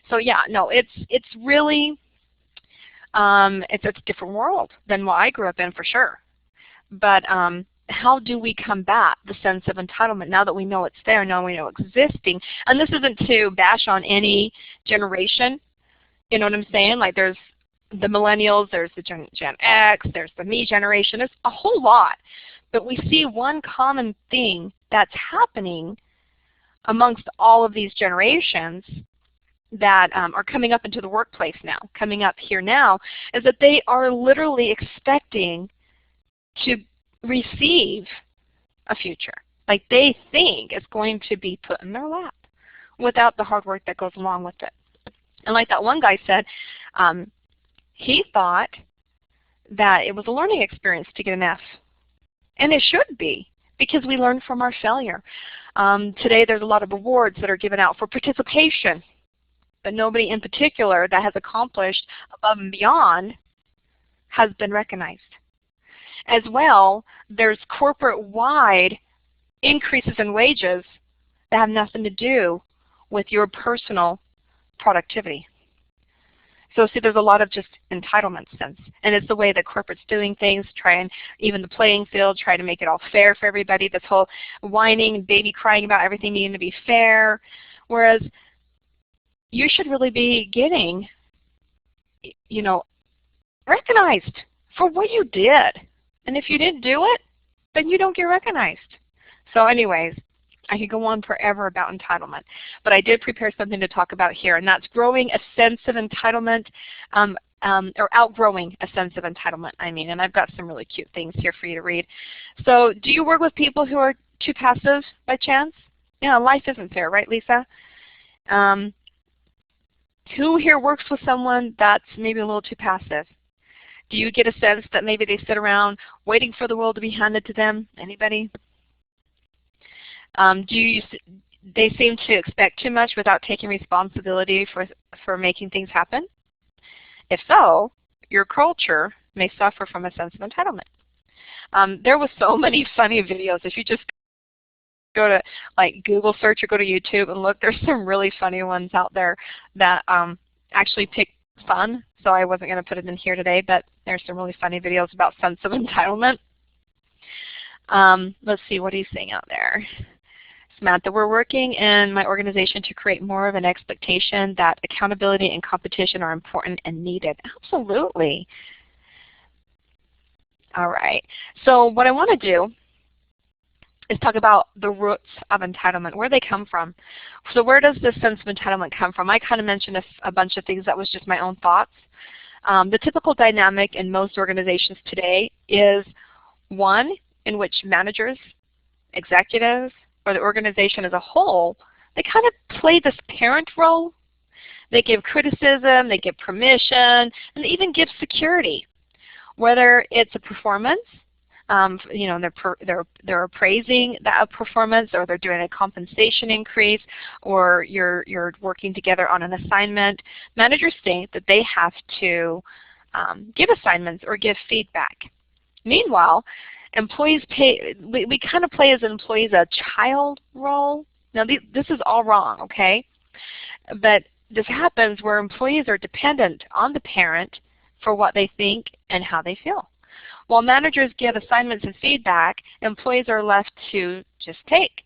So yeah, no, it's really, it's a different world than what I grew up in for sure. But how do we combat the sense of entitlement now that we know it's there, now we know it's existing? And this isn't to bash on any generation, you know what I'm saying? Like there's the millennials, there's the Gen X, there's the me generation, there's a whole lot. But we see one common thing that's happening amongst all of these generations that are coming up into the workplace now, coming up here now, is that they are literally expecting to receive a future. Like they think it's going to be put in their lap without the hard work that goes along with it. And like that one guy said, he thought that it was a learning experience to get an F. And it should be, because we learn from our failure. Today there's a lot of awards that are given out for participation, but nobody in particular that has accomplished above and beyond has been recognized. As well, there's corporate-wide increases in wages that have nothing to do with your personal productivity. So see, there's a lot of just entitlement sense, and it's the way that corporate's doing things, try and even the playing field, try to make it all fair for everybody, this whole whining and baby crying about everything needing to be fair, whereas you should really be getting, you know, recognized for what you did. And if you didn't do it, then you don't get recognized. So anyways, I could go on forever about entitlement, but I did prepare something to talk about here, and that's growing a sense of entitlement, or outgrowing a sense of entitlement, I mean, and I've got some really cute things here for you to read. So do you work with people who are too passive by chance? Yeah, life isn't fair, right, Lisa? Who here works with someone that's maybe a little too passive? Do you get a sense that maybe they sit around waiting for the world to be handed to them? Anybody? They seem to expect too much without taking responsibility for making things happen? If so, your culture may suffer from a sense of entitlement. There was so many funny videos. If you just go to like Google search or go to YouTube and look, there's some really funny ones out there that actually pick fun. So I wasn't going to put it in here today, but there's some really funny videos about sense of entitlement. Let's see, what he's saying out there. Samantha, we're working in my organization to create more of an expectation that accountability and competition are important and needed. Absolutely. All right. So what I want to do is talk about the roots of entitlement, where they come from. So where does this sense of entitlement come from? I kind of mentioned a bunch of things that was just my own thoughts. The typical dynamic in most organizations today is one in which managers, executives, or the organization as a whole, they kind of play this parent role. They give criticism, they give permission, and they even give security. Whether it's a performance, you know, they're appraising that performance, or they're doing a compensation increase, or you're working together on an assignment. Managers think that they have to give assignments or give feedback. Meanwhile, employees we kind of play as employees a child role. Now this is all wrong, okay? But this happens where employees are dependent on the parent for what they think and how they feel. While managers give assignments and feedback, employees are left to just take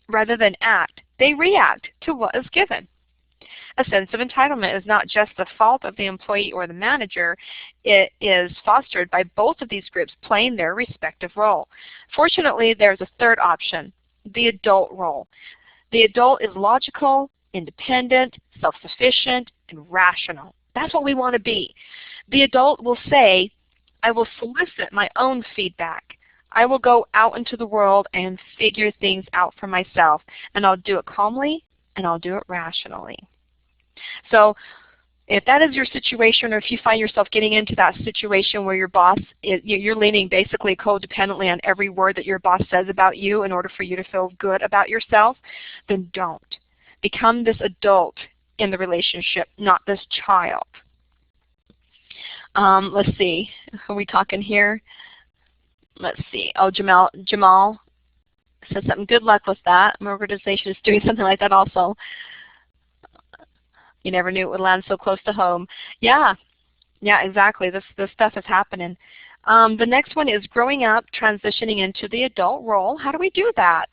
rather than act. they react to what is given. A sense of entitlement is not just the fault of the employee or the manager. It is fostered by both of these groups playing their respective role. Fortunately, there's a third option, the adult role. The adult is logical, independent, self-sufficient, and rational. That's what we want to be. The adult will say, I will solicit my own feedback. I will go out into the world and figure things out for myself, and I'll do it calmly, and I'll do it rationally. So if that is your situation, or if you find yourself getting into that situation where your boss, you're leaning basically codependently on every word that your boss says about you in order for you to feel good about yourself, then don't. Become this adult in the relationship, not this child. Let's see, are we talking here? Let's see, oh, Jamal said something, good luck with that. My organization is doing something like that also. You never knew it would land so close to home. Yeah, exactly. This stuff is happening. The next one is growing up, transitioning into the adult role. How do we do that?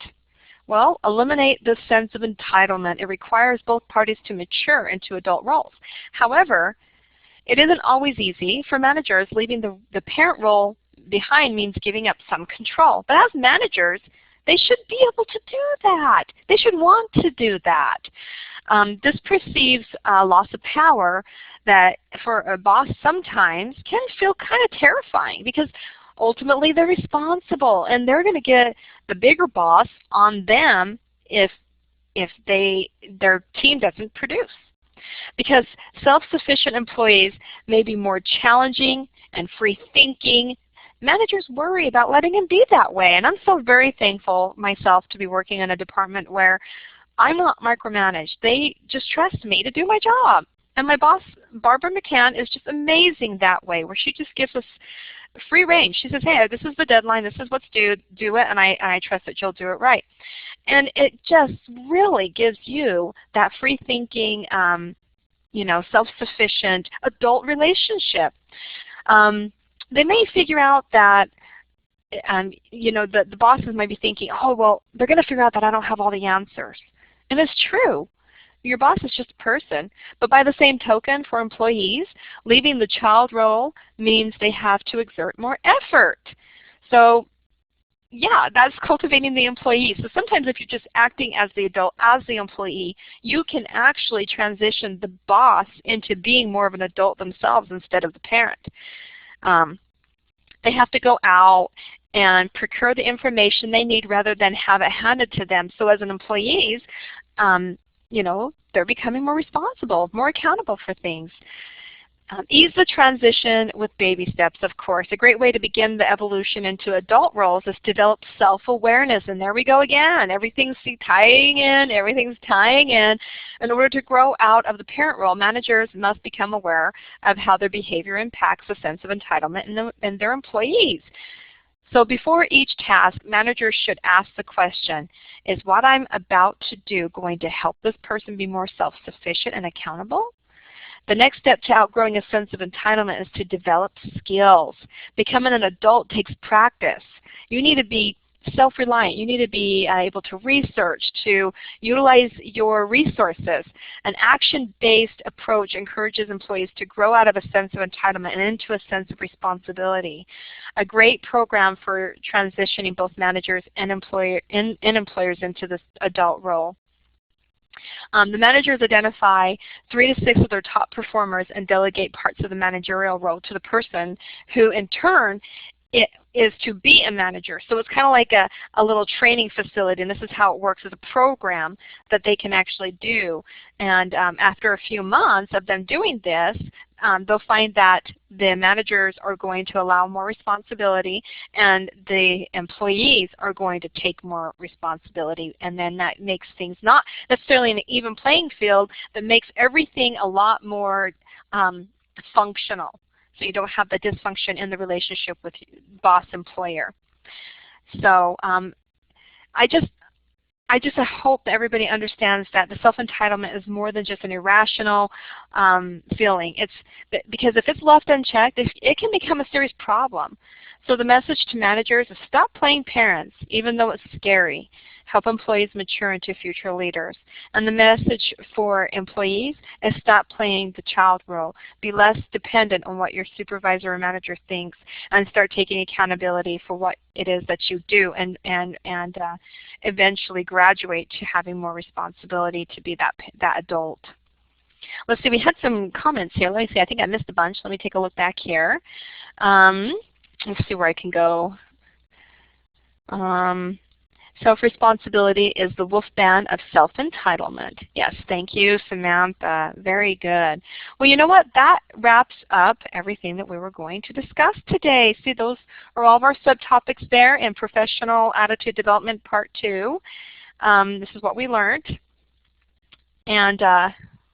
Well, eliminate this sense of entitlement. It requires both parties to mature into adult roles. However, it isn't always easy. For managers, leaving the parent role behind means giving up some control. But as managers, they should be able to do that. They should want to do that. This perceives loss of power that for a boss sometimes can feel kind of terrifying, because ultimately they're responsible and they're going to get the bigger boss on them if their team doesn't produce. Because self-sufficient employees may be more challenging and free-thinking. Managers worry about letting them be that way, and I'm so very thankful myself to be working in a department where I'm not micromanaged. They just trust me to do my job. And my boss, Barbara McCann, is just amazing that way, where she just gives us free range. She says, hey, this is the deadline, this is what's due, do it, and I trust that you'll do it right. And it just really gives you that free-thinking, self-sufficient adult relationship. They may figure out that the bosses might be thinking, oh, well, they're going to figure out that I don't have all the answers. And it's true. Your boss is just a person. But by the same token, for employees, leaving the child role means they have to exert more effort. So yeah, that's cultivating the employee. So sometimes if you're just acting as the adult, as the employee, you can actually transition the boss into being more of an adult themselves instead of the parent. They have to go out and procure the information they need rather than have it handed to them. So as an employees, they're becoming more responsible, more accountable for things. Ease the transition with baby steps, of course. A great way to begin the evolution into adult roles is to develop self-awareness. And there we go again. Everything's tying in. Everything's tying in. In order to grow out of the parent role, managers must become aware of how their behavior impacts a sense of entitlement in their employees. So before each task, managers should ask the question, is what I'm about to do going to help this person be more self-sufficient and accountable? The next step to outgrowing a sense of entitlement is to develop skills. Becoming an adult takes practice. You need to be self-reliant. You need to be able to research, to utilize your resources. An action-based approach encourages employees to grow out of a sense of entitlement and into a sense of responsibility. A great program for transitioning both managers and employers into this adult role. The managers identify 3 to 6 of their top performers and delegate parts of the managerial role to the person who in turn is to be a manager. So it's kind of like a little training facility, and this is how it works as a program that they can actually do. And after a few months of them doing this, they'll find that the managers are going to allow more responsibility and the employees are going to take more responsibility. And then that makes things not necessarily an even playing field, but makes everything a lot more functional. So you don't have the dysfunction in the relationship with boss-employer. So I just hope that everybody understands that the self-entitlement is more than just an irrational feeling. Because if it's left unchecked, it can become a serious problem. So the message to managers is stop playing parents, even though it's scary. help employees mature into future leaders. And the message for employees is stop playing the child role. Be less dependent on what your supervisor or manager thinks, and start taking accountability for what it is that you do, and eventually graduate to having more responsibility to be that adult. Let's see, we had some comments here. Let me see, I think I missed a bunch. Let me take a look back here. Let's see where I can go. Self-responsibility is the wolf band of self-entitlement. Yes, thank you, Samantha. Very good. Well, you know what? That wraps up everything that we were going to discuss today. See, those are all of our subtopics there in Professional Attitude Development Part 2. This is what we learned. And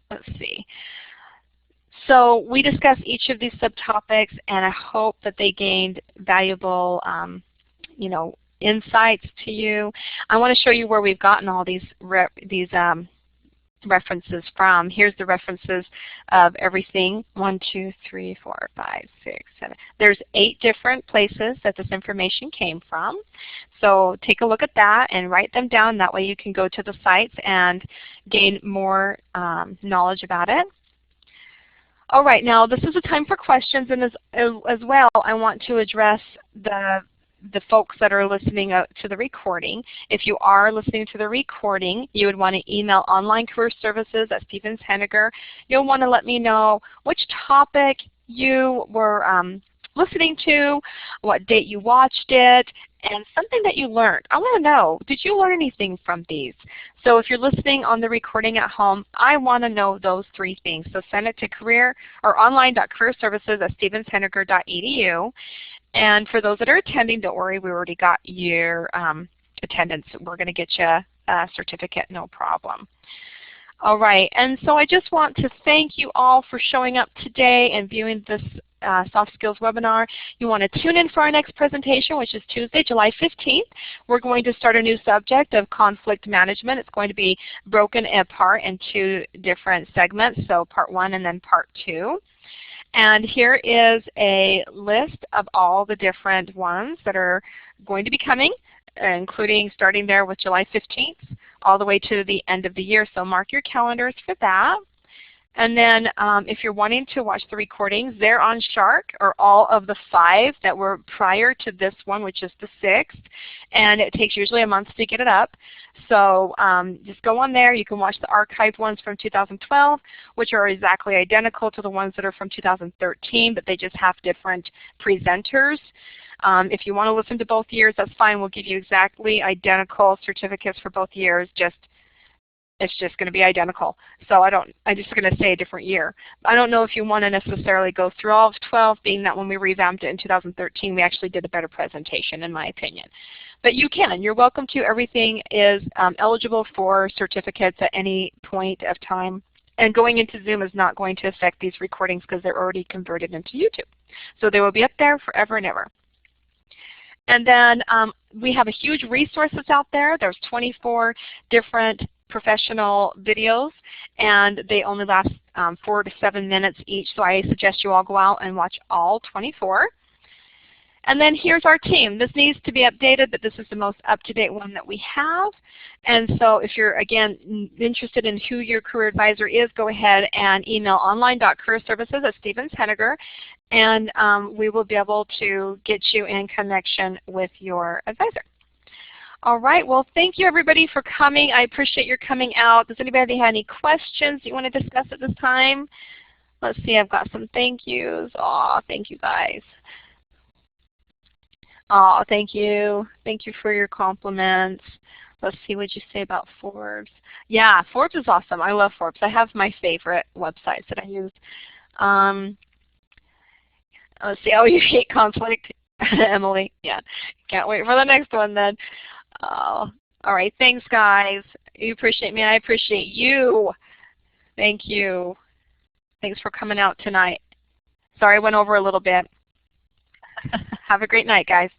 let's see. So we discussed each of these subtopics, and I hope that they gained valuable, insights to you. I want to show you where we've gotten all these references from. Here's the references of everything. 1, 2, 3, 4, 5, 6, 7. There's 8 different places that this information came from. So take a look at that and write them down. That way you can go to the sites and gain more knowledge about it. All right, now this is a time for questions, and as well I want to address the folks that are listening to the recording. If you are listening to the recording, you would want to email onlinecareerservices@Stevens-Henniger. You'll want to let me know which topic you were listening to, what date you watched it, and something that you learned. I want to know, did you learn anything from these? So if you're listening on the recording at home, I want to know those 3 things. So send it to online.careerservices@stevenshenniger.edu. And for those that are attending, don't worry, we already got your attendance. We're going to get you a certificate, no problem. All right, and so I just want to thank you all for showing up today and viewing this Soft Skills webinar. You want to tune in for our next presentation, which is Tuesday, July 15th. We're going to start a new subject of conflict management. It's going to be broken apart into different segments, so part 1 and then part 2. And here is a list of all the different ones that are going to be coming, including starting there with July 15th all the way to the end of the year. So mark your calendars for that. And then if you're wanting to watch the recordings, they're on Shark, or all of the 5 that were prior to this one, which is the 6th. And it takes usually a month to get it up. So just go on there. You can watch the archived ones from 2012, which are exactly identical to the ones that are from 2013, but they just have different presenters. If you want to listen to both years, that's fine. We'll give you exactly identical certificates for both years. It's just going to be identical. So I'm just going to say a different year. I don't know if you want to necessarily go through all of 12, being that when we revamped it in 2013, we actually did a better presentation, in my opinion. But you can. You're welcome to. Everything is eligible for certificates at any point of time. And going into Zoom is not going to affect these recordings because they're already converted into YouTube. So they will be up there forever and ever. And then we have a huge resources out there. There's 24 different professional videos, and they only last 4 to 7 minutes each, so I suggest you all go out and watch all 24. And then here's our team. This needs to be updated, but this is the most up-to-date one that we have. And so if you're, again, interested in who your career advisor is, go ahead and email online.careerservices@Stevens-Henniger, and we will be able to get you in connection with your advisor. All right, well, thank you everybody for coming. I appreciate your coming out. Does anybody have any questions you want to discuss at this time? Let's see, I've got some thank yous. Aw, thank you guys. Aw, thank you. Thank you for your compliments. Let's see what you say about Forbes. Yeah, Forbes is awesome. I love Forbes. I have my favorite websites that I use. Let's see, oh, you hate conflict, Emily. Yeah, can't wait for the next one then. All right, thanks guys. You appreciate me, I appreciate you. Thank you. Thanks for coming out tonight. Sorry I went over a little bit. Have a great night, guys.